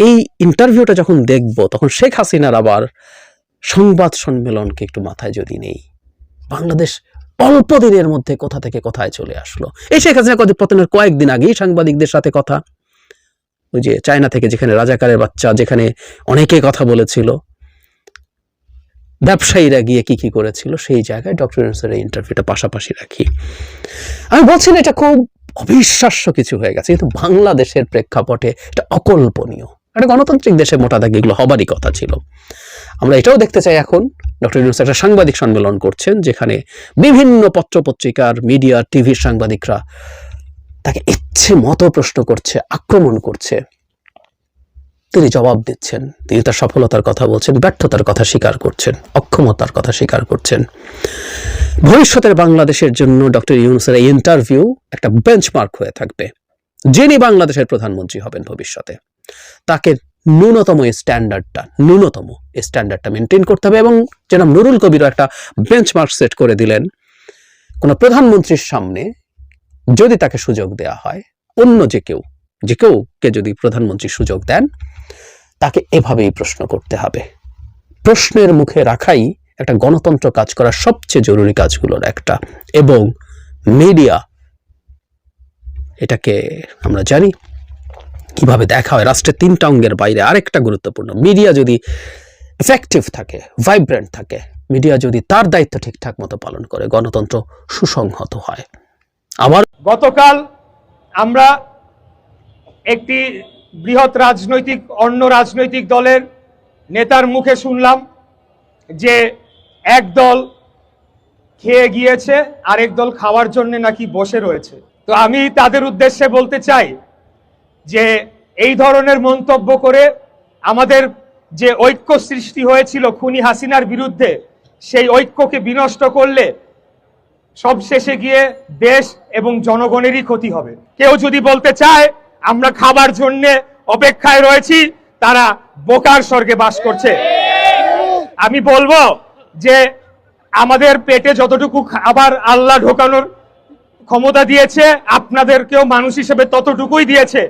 এই ইন্টারভিউটা যখন দেখব তখন শেখ হাসিনার আবার সংবাদ সম্মেলনকে একটু মাথায় যদি নেই, বাংলাদেশ অল্প দিনের মধ্যে কোথা থেকে কোথায় চলে আসলো। এই শেখ হাসিনা পতনের কয়েকদিন আগেই সাংবাদিকদের সাথে কথা, ওই যে চায়না থেকে যেখানে রাজাকারের বাচ্চা, যেখানে অনেকে কথা বলেছিল, ব্যবসায়ীরা গিয়ে কি কি করেছিল, সেই জায়গায় ডক্টর ইউনূসের এই ইন্টারভিউটা পাশাপাশি রাখি। আমি বলছি না এটা খুব অবিশ্বাস্য কিছু হয়ে গেছে, কিন্তু বাংলাদেশের প্রেক্ষাপটে এটা অকল্পনীয়। একটা গণতান্ত্রিক দেশে মোটা দাগে এগুলো হবারই কথা ছিল। আমরা এটাও দেখতে চাই এখন ডক্টর ইউনূস একটা সাংবাদিক সম্মেলন করছেন, যেখানে বিভিন্ন পত্রপত্রিকার, মিডিয়া, টিভির সাংবাদিকরা তাকে ইচ্ছে মতো প্রশ্ন করছে, আক্রমণ করছে, তিনি জবাব দিচ্ছেন, তিনি তার সফলতার কথা বলছেন, ব্যর্থতার কথা স্বীকার করছেন, অক্ষমতার কথা স্বীকার করছেন। ভবিষ্যতের বাংলাদেশের জন্য ডক্টর ইউনূসের এই ইন্টারভিউ একটা বেঞ্চমার্ক হয়ে থাকবে। যিনি বাংলাদেশের প্রধানমন্ত্রী হবেন ভবিষ্যতে, তাকে ন্যূনতম এই স্ট্যান্ডার্ডটা মেনটেন করতে হবে। এবং যেন নুরুল কবিরও একটা বেঞ্চমার্ক সেট করে দিলেন, কোন প্রধানমন্ত্রীর সামনে যদি তাকে সুযোগ দেওয়া হয়, অন্য যে কেউ যে কে যদি প্রধানমন্ত্রী সুযোগ দেন তাকে এভাবেই প্রশ্ন করতে হবে। প্রশ্নের মুখে রাখাই একটা গণতন্ত্র কাজ করার সবচেয়ে জরুরি কাজগুলোর একটা। এবং মিডিয়া, এটাকে আমরা জানি কিভাবে দেখা হয় রাষ্ট্রের 3টা অঙ্গের বাইরে। আরেকটা গুরুত্বপূর্ণ, মিডিয়া যদি এফেক্টিভ থাকে, ভাইব্রেন্ট থাকে, মিডিয়া যদি তার দায়িত্ব ঠিকঠাক মতো পালন করে, গণতন্ত্র সুসংহত হয়। আবার গতকাল আমরা একটি বৃহৎ অন্য রাজনৈতিক দলের নেতার মুখে শুনলাম যে এক দল খেয়ে গিয়েছে, আরেক দল খাওয়ার জন্য নাকি বসে রয়েছে। তো আমি তাদের উদ্দেশ্যে বলতে চাই যে এই ধরনের মন্তব্য করে আমাদের যে ঐক্য সৃষ্টি হয়েছিল খুনি হাসিনার বিরুদ্ধে, সেই ঐক্যকে বিনষ্ট করলে সবশেষে গিয়ে দেশ এবং জনগণেরই ক্ষতি হবে। কেউ যদি বলতে চায় আমরা খাবার জন্য অপেক্ষায় রয়েছি, তারা বোকার স্বর্গে বাস করছে। আমি বলবো যে আমাদের পেটে যতটুকু খাবার আল্লাহ ঢোকানোর ক্ষমতা দিয়েছে, আপনাদেরকেও মানুষ হিসেবে ততটুকুই দিয়েছে।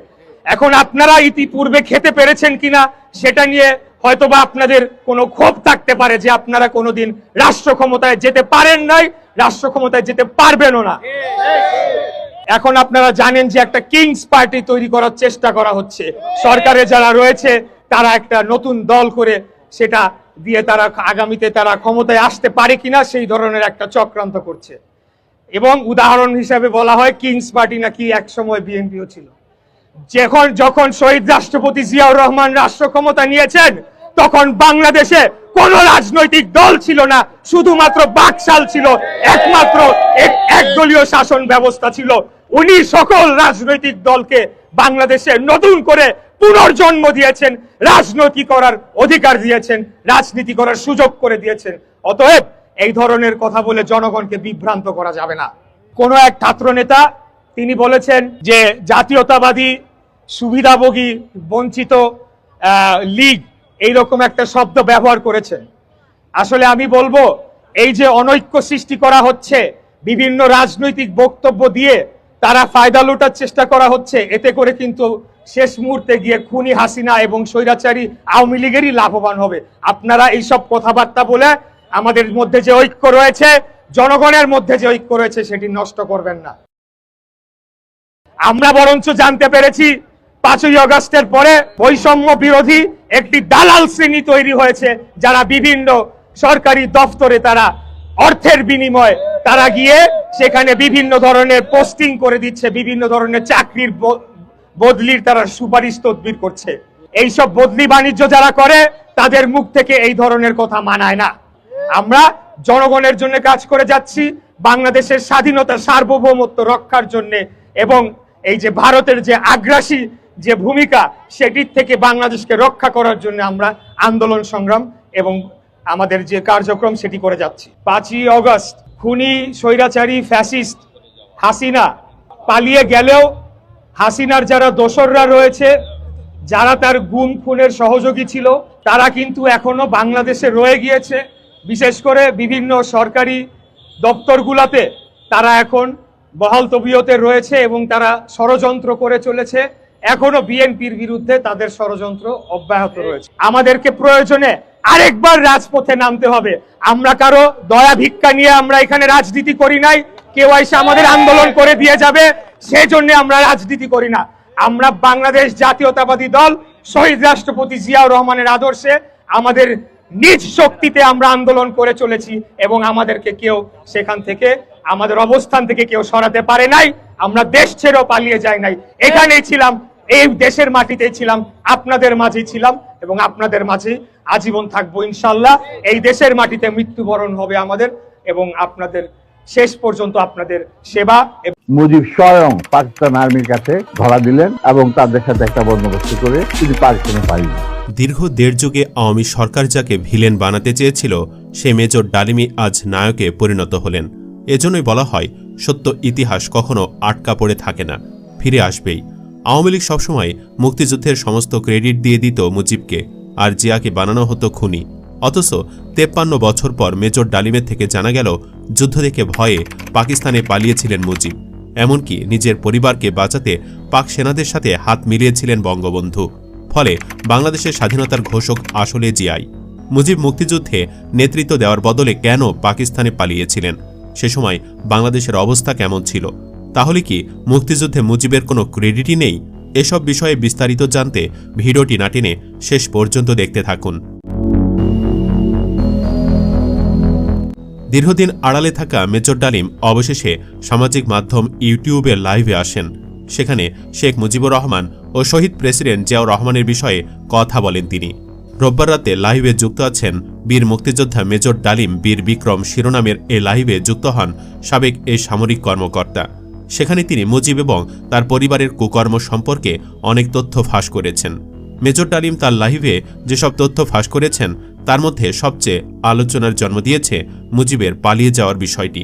এখন আপনারা ইতিপূর্বে খেতে পেরেছেন কিনা সেটা নিয়ে হয়তোবা আপনাদের কোনো ক্ষোভ থাকতে পারে যে আপনারা কোনোদিন রাষ্ট্র ক্ষমতায় যেতে পারেন নাই, রাষ্ট্র ক্ষমতায় যেতে পারবেনও না। এখন আপনারা জানেন যে একটা কিংস পার্টি তৈরি করার চেষ্টা করা হচ্ছে। সরকারে যারা রয়েছে তারা একটা নতুন দল করে সেটা দিয়ে তারা আগামীতে তারা ক্ষমতায় আসতে পারে কিনা সেই ধরনের একটা চক্রান্ত করছে। এবং উদাহরণ হিসেবে বলা হয় কিংস পার্টি নাকি একসময় বিএনপিও ছিল। যখন শহীদ রাষ্ট্রপতি জিয়াউর রহমান রাষ্ট্র ক্ষমতা নিয়েছেন তখন বাংলাদেশে কোন রাজনৈতিক দল ছিল না, শুধুমাত্র বাকশাল ছিল, একমাত্র একদলীয় শাসন ব্যবস্থা ছিল। উনি সকল রাজনৈতিক দলকে বাংলাদেশে নতুন করে পুনর্জন্ম দিয়েছেন, রাজনীতি করার অধিকার দিয়েছেন, রাজনীতি করার সুযোগ করে দিয়েছেন। অতএব এই ধরনের কথা বলে জনগণকে বিভ্রান্ত করা যাবে না। কোন এক ছাত্র নেতা তিনি বলেছেন যে জাতীয়তাবাদী, সুবিধাভোগী, বঞ্চিত লীগ, এইরকম একটা শব্দ ব্যবহার করেছেন। আসলে আমি বলবো এই যে অনৈক্য সৃষ্টি করা হচ্ছে, বিভিন্ন রাজনৈতিক বক্তব্য দিয়ে তারা ফায়দা লুটার চেষ্টা করা হচ্ছে, এতে করে কিন্তু শেষ মুহূর্তে গিয়ে খুনি হাসিনা এবং স্বৈরাচারী আওয়ামী লীগেরই লাভবান হবে। আপনারা এইসব কথাবার্তা বলে আমাদের মধ্যে যে ঐক্য রয়েছে, জনগণের মধ্যে যে ঐক্য রয়েছে সেটি নষ্ট করবেন না। আমরা বরঞ্চ জানতে পেরেছি 5ই আগস্টের পরে বৈষম্য বিরোধী একটি দালাল শ্রেণী তৈরি হয়েছে, যারা বিভিন্ন সরকারি দপ্তরে তারা অর্থের বিনিময়ে তারা গিয়ে সেখানে বিভিন্ন ধরনের পোস্টিং করে দিচ্ছে, বিভিন্ন ধরনের চাকরির বদলির তারা সুপারিশ তদবির করছে। এইসব বদলি বাণিজ্য যারা করে তাদের মুখ থেকে এই ধরনের কথা মানায় না। আমরা জনগণের জন্য কাজ করে যাচ্ছি, বাংলাদেশের স্বাধীনতা সার্বভৌমত্ব রক্ষার জন্য, এবং এই যে ভারতের যে আগ্রাসী যে ভূমিকা সেটির থেকে বাংলাদেশকে রক্ষা করার জন্য আমরা আন্দোলন সংগ্রাম এবং আমাদের যে কার্যক্রম সেটি করে যাচ্ছি। 5ই আগস্ট খুনি স্বৈরাচারী ফ্যাসিস্ট হাসিনা পালিয়ে গেলেও হাসিনার যারা দোসররা রয়েছে, যারা তার গুম খুনের সহযোগী ছিল, তারা কিন্তু এখনো বাংলাদেশে রয়ে গিয়েছে। বিশেষ করে বিভিন্ন সরকারি দপ্তরগুলোতে তারা এখন বহাল তবিয়তে রয়েছে এবং তারা ষড়যন্ত্র করে চলেছে। এখনো বিএনপির বিরুদ্ধে তাদের ষড়যন্ত্র অব্যাহত রয়েছে। আমাদেরকে প্রয়োজনে আরেকবার রাজপথে নামতে হবে। আমরা কারো দয়া ভিক্ষা নিয়ে আমরা এখানে রাজনীতি করি নাই, কেউ এসে আমাদের আন্দোলন করে দিয়ে যাবে সেই জন্য আমরা রাজনীতি করি না। আমরা বাংলাদেশ জাতীয়তাবাদী দল শহীদ রাষ্ট্রপতি জিয়াউর রহমানের আদর্শে আমাদের নিজ শক্তিতে আমরা আন্দোলন করে চলেছি এবং আমাদেরকে কেউ সেখান থেকে, আমাদের অবস্থান থেকে কেউ সরাতে পারে নাই। আমরা দেশ ছেড়েও পালিয়ে যাই নাই, এখানেই ছিলাম, এই দেশের মাটিতেই ছিলাম, আপনাদের মাঝেই ছিলাম এবং আপনাদের মাঝে আজীবন থাকবো ইনশাল্লাহ। এই দেশের মাটিতে মৃত্যুবরণ হবে আমাদের এবং আপনাদের শেষ পর্যন্ত আপনাদের সেবা। মুজিব স্বয়ং পাকিস্তান আর্মির কাছে ধরা দিলেন এবং তাদের সাথে একটা বন্দোবস্ত করে তিনি পাকিস্তানে পালিয়ে যান। দীর্ঘ দেড় যুগে আওয়ামী সরকার যাকে ভিলেন বানাতে চেয়েছিল, সেই মেজর ডালিমি আজ নায়কে পরিণত হলেন। এজন্যই বলা হয় সত্য ইতিহাস কখনো আটকা পড়ে থাকে না, ফিরে আসবেই। আওয়ামী লীগ সবসময় মুক্তিযুদ্ধের সমস্ত ক্রেডিট দিয়ে দিত মুজিবকে, আর জিয়াকে বানানো হতো খুনি। অথচ 53 বছর পর মেজর ডালিমের থেকে জানা গেল যুদ্ধ দেখে ভয়ে পাকিস্তানে পালিয়েছিলেন মুজিব। এমনকি নিজের পরিবারকে বাঁচাতে পাক সেনাদের সাথে হাত মিলিয়েছিলেন বঙ্গবন্ধু। ফলে বাংলাদেশের স্বাধীনতার ঘোষক আসলে জিয়াই। মুজিব মুক্তিযুদ্ধে নেতৃত্ব দেওয়ার বদলে কেন পাকিস্তানে পালিয়েছিলেন? সে সময় বাংলাদেশের অবস্থা কেমন ছিল? তাহলে কি মুক্তিযুদ্ধে মুজিবের কোনো ক্রেডিটই নেই? এসব বিষয়ে বিস্তারিত জানতে ভিডিওটি না টেনে শেষ পর্যন্ত দেখতে থাকুন। দীর্ঘদিন আড়ালে থাকা মেজর ডালিম অবশেষে সামাজিক মাধ্যম ইউটিউবে লাইভে আসেন। সেখানে শেখ মুজিবুর রহমান ও শহীদ প্রেসিডেন্ট জিয়াউর রহমানের বিষয়ে কথা বলেন তিনি। রোববার রাতে লাইভে যুক্ত আছেন বীর মুক্তিযোদ্ধা মেজর ডালিম বীর বিক্রম শিরোনামের এ লাইভে যুক্ত হন সাবেক এই সামরিক কর্মকর্তা। সেখানে তিনি মুজিব এবং তার পরিবারের কুকর্ম সম্পর্কে অনেক তথ্য ফাঁস করেছেন। মেজর ডালিম তার লাইভে যেসব তথ্য ফাঁস করেছেন তার মধ্যে সবচেয়ে আলোচনার জন্ম দিয়েছে মুজিবের পালিয়ে যাওয়ার বিষয়টি।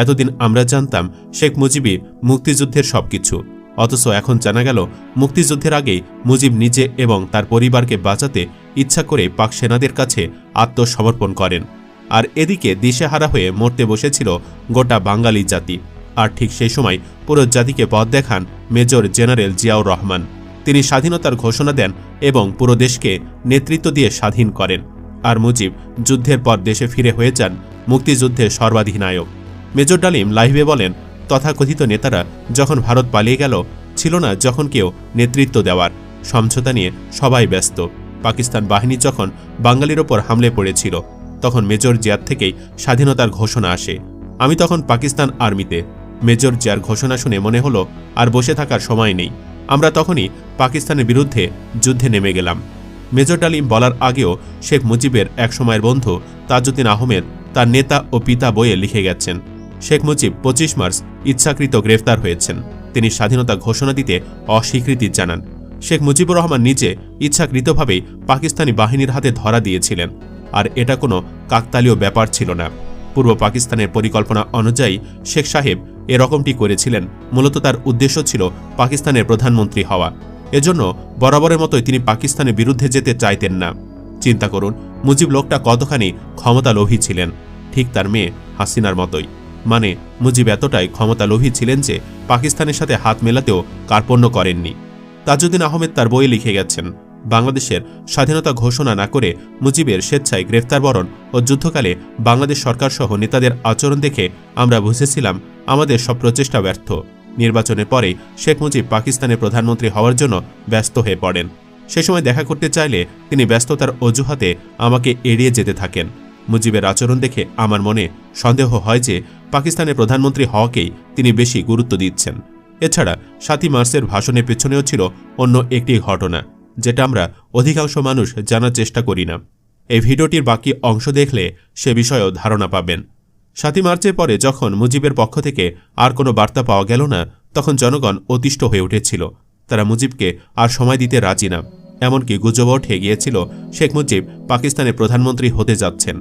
এতদিন আমরা জানতাম শেখ মুজিবই মুক্তিযুদ্ধের সবকিছু, অথচ এখন জানা গেল মুক্তিযুদ্ধের আগেই মুজিব নিজে এবং তার পরিবারকে বাঁচাতে ইচ্ছা করে পাক সেনাদের কাছে আত্মসমর্পণ করেন। আর এদিকে দিশেহারা হয়ে মরতে বসেছিল গোটা বাঙালি জাতি। আর ঠিক সেই সময় পুরো জাতিকে পথ দেখান মেজর জেনারেল জিয়াউর রহমান। তিনি স্বাধীনতার ঘোষণা দেন এবং পুরো দেশকে নেতৃত্ব দিয়ে স্বাধীন করেন। আর মুজিব যুদ্ধের পর দেশে ফিরে হয়ে যান মুক্তিযুদ্ধের সর্বাধিনায়ক। মেজর ডালিম লাইভে বলেন, তথাকথিত নেতারা যখন ভারত পালিয়ে গেল, ছিল না যখন কেউ নেতৃত্ব দেওয়ার। সমঝোতা নিয়ে সবাই ব্যস্ত। পাকিস্তান বাহিনী যখন বাঙালির ওপর হামলে পড়েছিল, তখন মেজর জিয়ার থেকেই স্বাধীনতার ঘোষণা আসে। আমি তখন পাকিস্তান আর্মিতে। মেজর জিয়ার ঘোষণা শুনে মনে হলো আর বসে থাকার সময় নেই। আমরা তখনই পাকিস্তানের বিরুদ্ধে যুদ্ধে নেমে গেলাম। মেজর ডালিম বলার আগেও শেখ মুজিবের এক সময়ের বন্ধু তাজউদ্দিন আহমেদ তার নেতা ও পিতা বইয়ে লিখে গেছেন, শেখ মুজিব 25 মার্চ ইচ্ছাকৃত গ্রেফতার হয়েছেন। তিনি স্বাধীনতা ঘোষণা দিতে অস্বীকৃতি জানান। শেখ মুজিবুর রহমান নিজে ইচ্ছাকৃতভাবেই পাকিস্তানি বাহিনীর হাতে ধরা দিয়েছিলেন। আর এটা কোনো কাকতালীয় ব্যাপার ছিল না। পূর্ব পাকিস্তানের পরিকল্পনা অনুযায়ী শেখ সাহেব এরকমটি করেছিলেন। মূলত তার উদ্দেশ্য ছিল পাকিস্তানের প্রধানমন্ত্রী হওয়া। এজন্য বরাবরের মতোই তিনি পাকিস্তানের বিরুদ্ধে যেতে চাইতেন না। চিন্তা করুন মুজিব লোকটা কতখানি ক্ষমতা লোভী ছিলেন, ঠিক তার মেয়ে হাসিনার মতোই। মানে মুজিব এতটাই ক্ষমতা লোভী ছিলেন যে পাকিস্তানের সাথে হাত মেলাতেও কার্পণ্য করেননি। তাজউদ্দিন আহমেদ তার বইয়ে লিখে গেছেন, বাংলাদেশের স্বাধীনতা ঘোষণা না করে মুজিবের স্বেচ্ছায় গ্রেফতার বরণ ও যুদ্ধকালে বাংলাদেশ সরকার সহ নেতাদের আচরণ দেখে আমরা বুঝেছিলাম আমাদের সব প্রচেষ্টা ব্যর্থ। নির্বাচনের পরেই শেখ মুজিব পাকিস্তানের প্রধানমন্ত্রী হওয়ার জন্য ব্যস্ত হয়ে পড়েন। সে সময় দেখা করতে চাইলে তিনি ব্যস্ততার অজুহাতে আমাকে এড়িয়ে যেতে থাকেন। মুজিবের আচরণ দেখে আমার মনে সন্দেহ হয় যে পাকিস্তানের প্রধানমন্ত্রী হওয়াকেই তিনি বেশি গুরুত্ব দিচ্ছেন। এছাড়া 7ই মার্চের ভাষণের পেছনেও ছিল অন্য একটি ঘটনা, যেটা আমরা অধিকাংশ মানুষ জানার চেষ্টা করি না। এই ভিডিওটির বাকি অংশ দেখলে সে বিষয়েও ধারণা পাবেন। 7ই মার্চের পরে যখন মুজিবের পক্ষ থেকে আর কোনো বার্তা পাওয়া গেল না, তখন জনগণ অতিষ্ঠ হয়ে উঠেছিল। তারা মুজিবকে আর সময় দিতে রাজি না। এমনকি গুজবও উঠে গিয়েছিল শেখ মুজিব পাকিস্তানের প্রধানমন্ত্রী হতে যাচ্ছেন।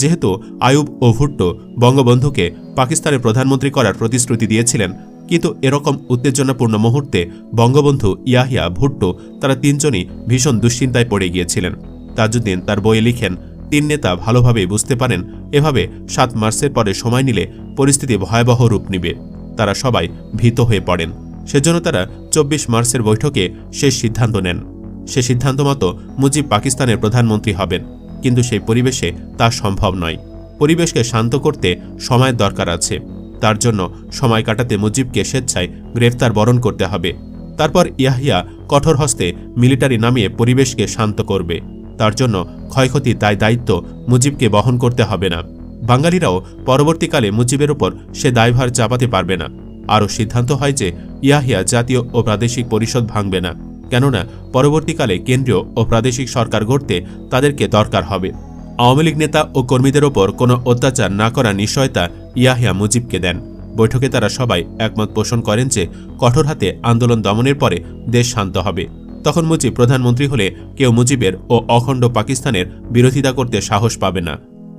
যেহেতু আইয়ুব ও ভুট্টো বঙ্গবন্ধুকে পাকিস্তানের প্রধানমন্ত্রী করার প্রতিশ্রুতি দিয়েছিলেন, কিন্তু এরকম উত্তেজনাপূর্ণ মুহূর্তে বঙ্গবন্ধু, ইয়াহিয়া, ভুট্টো তারা তিনজনই ভীষণ দুশ্চিন্তায় পড়ে গিয়েছিলেন। তাজউদ্দিন তার বইয়ে লিখেন, 3 নেতা ভালোভাবেই বুঝতে পারেন এভাবে 7 মার্চের পরে সময় নিলে পরিস্থিতি ভয়াবহ রূপ নিবে। তারা সবাই ভীত হয়ে পড়েন। সেজন্য তারা 24 মার্চের বৈঠকে শেষ সিদ্ধান্ত নেন। সে সিদ্ধান্ত মতো মুজিব পাকিস্তানের প্রধানমন্ত্রী হবেন, কিন্তু সেই পরিবেশে তা সম্ভব নয়। পরিবেশকে শান্ত করতে সময়ের দরকার আছে। তার জন্য সময় কাটাতে মুজিবকে স্বেচ্ছায় গ্রেফতার বরণ করতে হবে। তারপর ইয়াহিয়া কঠোর হস্তে মিলিটারি নামিয়ে পরিবেশকে শান্ত করবে। তার জন্য ক্ষয়ক্ষতির দায়িত্ব মুজিবকে বহন করতে হবে না। বাঙালিরাও পরবর্তীকালে মুজিবের ওপর সে দায়ভার চাপাতে পারবে না। আরও সিদ্ধান্ত হয় যে ইয়াহিয়া জাতীয় ও প্রাদেশিক পরিষদ ভাঙবে না, কেননা পরবর্তীকালে কেন্দ্রীয় ও প্রাদেশিক সরকার গড়তে তাদেরকে দরকার হবে। আওয়ামী লীগ নেতা ও কর্মীদের ওপর কোনো অত্যাচার না করার নিশ্চয়তা ইয়াহিয়া মুজিবকে দেন। বৈঠকে তারা সবাই একমত পোষণ করেন যে কঠোর হাতে আন্দোলন দমনের পরে দেশ শান্ত হবে। তখন মুজিব প্রধানমন্ত্রী হলে কেউ মুজিবের ও অখণ্ড পাকিস্তানের বিরোধিতা করতে সাহস পাবে না।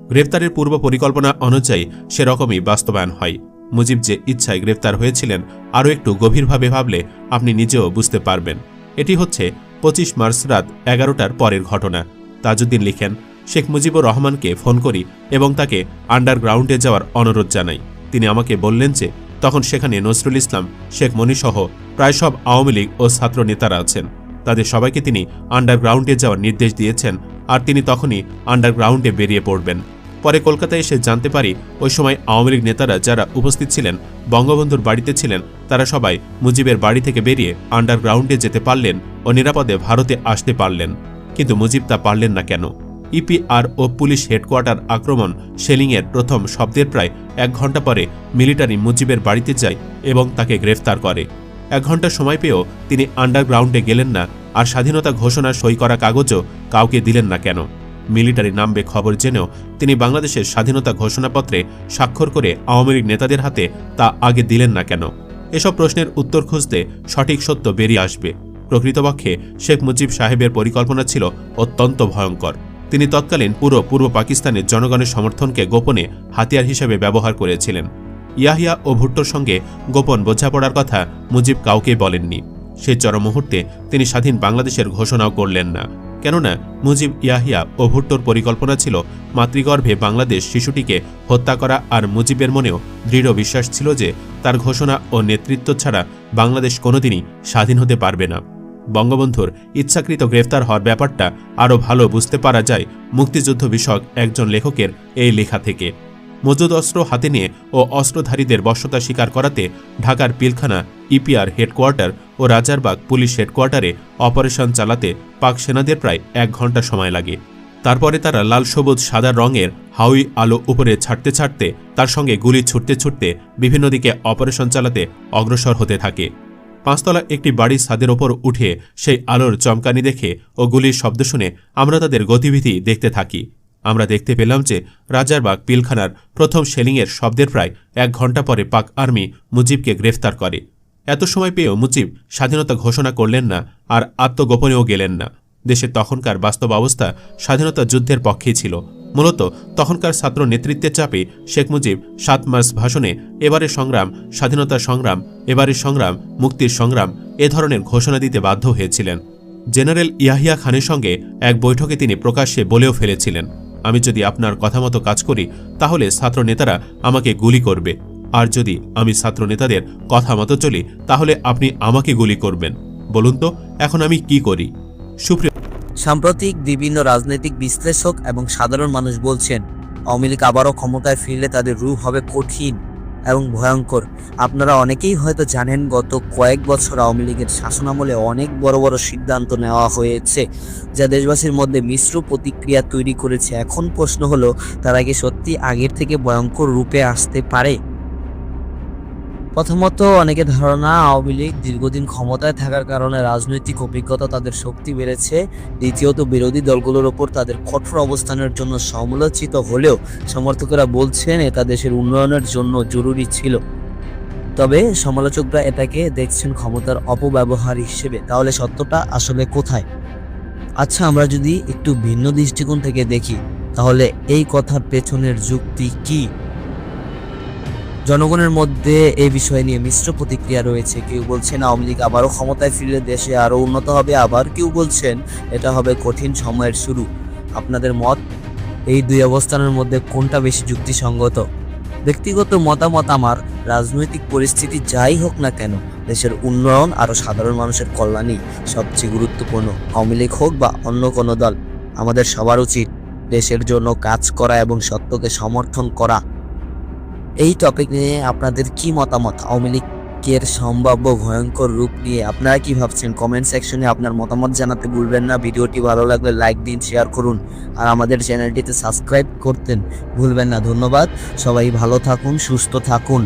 গ্রেফতারের পূর্ব পরিকল্পনা অনুযায়ী সেরকমই বাস্তবায়ন হয়। মুজিব যে ইচ্ছায় গ্রেফতার হয়েছিলেন আরও একটু গভীরভাবে ভাবলে আপনি নিজেও বুঝতে পারবেন। এটি হচ্ছে 25 মার্চ রাত 11টার পরের ঘটনা। তাজউদ্দিন লিখেন, শেখ মুজিবুর রহমানকে ফোন করি এবং তাকে আন্ডারগ্রাউন্ডে যাওয়ার অনুরোধ জানাই। তিনি আমাকে বললেন যে তখন সেখানে নজরুল ইসলাম, শেখ মনিসহ প্রায় সব আওয়ামী লীগ ও ছাত্র নেতারা আছেন। তাদের সবাইকে তিনি আন্ডারগ্রাউন্ডে যাওয়ার নির্দেশ দিয়েছেন, আর তিনি তখনই আন্ডারগ্রাউন্ডে বেরিয়ে পড়বেন। পরে কলকাতায় এসে জানতে পারি ওই সময় আওয়ামী লীগ নেতারা যারা উপস্থিত ছিলেন, বঙ্গবন্ধুর বাড়িতে ছিলেন, তারা সবাই মুজিবের বাড়ি থেকে বেরিয়ে আন্ডারগ্রাউন্ডে যেতে পারলেন ও নিরাপদে ভারতে আসতে পারলেন। কিন্তু মুজিব তা পারলেন না কেন? ইপিআর ও পুলিশ হেডকোয়ার্টার আক্রমণ শেলিংয়ের প্রথম শব্দের প্রায় 1 ঘন্টা পরে মিলিটারি মুজিবের বাড়িতে যায় এবং তাকে গ্রেফতার করে। 1 ঘন্টা সময় পেয়েও তিনি আন্ডারগ্রাউন্ডে গেলেন না, আর স্বাধীনতা ঘোষণা সই করা কাগজও কাউকে দিলেন না কেন? মিলিটারি নামবে খবর জেনেও তিনি বাংলাদেশের স্বাধীনতা ঘোষণাপত্রে স্বাক্ষর করে আওয়ামী লীগ নেতাদের হাতে তা আগে দিলেন না কেন? এসব প্রশ্নের উত্তর খুঁজতে সঠিক সত্য বেরিয়ে আসবে। প্রকৃতপক্ষে শেখ মুজিব সাহেবের পরিকল্পনা ছিল অত্যন্ত ভয়ঙ্কর। তিনি তৎকালীন পুরো পূর্ব পাকিস্তানের জনগণের সমর্থনকে গোপনে হাতিয়ার হিসেবে ব্যবহার করেছিলেন। ইয়াহিয়া ও ভুট্টোর সঙ্গে গোপন বোঝাপড়ার কথা মুজিব কাউকেই বলেননি। সেই চরম মুহূর্তে তিনি স্বাধীন বাংলাদেশের ঘোষণাও করলেন না, কেননা মুজিব, ইয়াহিয়া ও ভুট্টোর পরিকল্পনা ছিল মাতৃগর্ভে বাংলাদেশ শিশুটিকে হত্যা করা, আর মুজিবের মনেও দৃঢ় বিশ্বাস ছিল যে তার ঘোষণা ও নেতৃত্ব ছাড়া বাংলাদেশ কোনোদিনই স্বাধীন হতে পারবে না। বঙ্গবন্ধুর ইচ্ছাকৃত গ্রেফতার হওয়ার ব্যাপারটা আরও ভালো বুঝতে পারা যায় মুক্তিযুদ্ধ বিষয়ক একজন লেখকের এই লেখা থেকে। মজুদ অস্ত্র হাতে নিয়ে ও অস্ত্রধারীদের বশ্যতা স্বীকার করাতে ঢাকার পিলখানা, ইপিআর হেডকোয়ার্টার ও রাজারবাগ পুলিশ হেডকোয়ার্টারে অপারেশন চালাতে পাক সেনাদের প্রায় 1 ঘন্টা সময় লাগে। তারপরে তারা লাল, সবুজ, সাদা রঙের হাউই আলো উপরে ছাড়তে ছাড়তে, তার সঙ্গে গুলি ছুটতে ছুটতে বিভিন্ন দিকে অপারেশন চালাতে অগ্রসর হতে থাকে। 5 তলা একটি বাড়ির ছাদের ওপর উঠে সেই আলোর চমকানি দেখে ও গুলির শব্দ শুনে আমরা তাদের গতিবিধি দেখতে থাকি। আমরা দেখতে পেলাম যে রাজারবাগ পিলখানার প্রথম শেলিংয়ের শব্দের প্রায় 1 ঘন্টা পরে পাক আর্মি মুজিবকে গ্রেফতার করে। এত সময় পেয়েও মুজিব স্বাধীনতা ঘোষণা করলেন না, আর আত্মগোপনেও গেলেন না। দেশের তখনকার বাস্তব অবস্থা স্বাধীনতা যুদ্ধের পক্ষেই ছিল। মূলত তখনকার ছাত্র নেতৃত্বের চাপে শেখ মুজিব 7 মার্চ ভাষণে এবারের সংগ্রাম স্বাধীনতা সংগ্রাম, এবারের সংগ্রাম মুক্তির সংগ্রাম এ ধরনের ঘোষণা দিতে বাধ্য হয়েছিলেন। জেনারেল ইয়াহিয়া খানের সঙ্গে এক বৈঠকে তিনি প্রকাশ্যে বলেও ফেলেছিলেন, আমি যদি আপনার কথা মতো কাজ করি তাহলে ছাত্র নেতারা আমাকে গুলি করবে, আর যদি আমি ছাত্র নেতাদের কথা মতো চলি তাহলে আপনি আমাকে গুলি করবেন। বলুন তো এখন আমি কি করি? সুপ্রিয় সাম্প্রতিক বিভিন্ন রাজনৈতিক বিশ্লেষক এবং সাধারণ মানুষ বলছেন আওয়ামী লীগ আবারও ক্ষমতায় ফিরলে তাদের রূপ হবে কঠিন এবং ভয়ঙ্কর। আপনারা অনেকেই হয়তো জানেন, গত কয়েক বছর আওয়ামী লীগের শাসনামলে অনেক বড় বড় সিদ্ধান্ত নেওয়া হয়েছে যা দেশবাসীর মধ্যে মিশ্র প্রতিক্রিয়া তৈরি করেছে। এখন প্রশ্ন হলো, তারা কি সত্যি আগের থেকে ভয়ঙ্কর রূপে আসতে পারে? প্রথমত, অনেকের ধারণা আওয়ামী লীগ দীর্ঘদিন ক্ষমতায় থাকার কারণে রাজনৈতিক অভিজ্ঞতা তাদের শক্তি বেড়েছে। দ্বিতীয়ত, বিরোধী দলগুলোর ওপর তাদের কঠোর অবস্থানের জন্য সমালোচিত হলেও সমর্থকেরা বলছেন এটা দেশের উন্নয়নের জন্য জরুরি ছিল। তবে সমালোচকরা এটাকে দেখছেন ক্ষমতার অপব্যবহার হিসেবে। তাহলে সত্যটা আসলে কোথায়? আচ্ছা, আমরা যদি একটু ভিন্ন দৃষ্টিকোণ থেকে দেখি তাহলে এই কথার পেছনের যুক্তি কি? জনগণের মধ্যে এই বিষয় নিয়ে মিশ্র প্রতিক্রিয়া রয়েছে। কেউ বলছেন আওয়ামী লীগ আবারও ক্ষমতায় ফিরলে দেশে আরও উন্নত হবে, আবার কেউ বলছেন এটা হবে কঠিন সময়ের শুরু। আপনাদের মত, এই দুই অবস্থানের মধ্যে কোনটা বেশি যুক্তিসঙ্গত? ব্যক্তিগত মতামত আমার, রাজনৈতিক পরিস্থিতি যাই হোক না কেন দেশের উন্নয়ন আর সাধারণ মানুষের কল্যাণই সবচেয়ে গুরুত্বপূর্ণ। আওয়ামী লীগ হোক বা অন্য কোনো দল, আমাদের সবার উচিত দেশের জন্য কাজ করা এবং সত্যকে সমর্থন করা। এই টপিক নিয়ে আপনাদের কি মতামত? আওয়ামী লীগের সম্ভাব্য ভয়ঙ্কর রূপ নিয়ে আপনারা কি ভাবছেন? কমেন্ট সেকশনে আপনার মতামত জানাতে ভুলবেন না। ভিডিওটি ভালো লাগলে লাইক দিন, শেয়ার করুন, আর আমাদের চ্যানেলটিতে সাবস্ক্রাইব করতেন ভুলবেন না। ধন্যবাদ। সবাই ভালো থাকুন, সুস্থ থাকুন।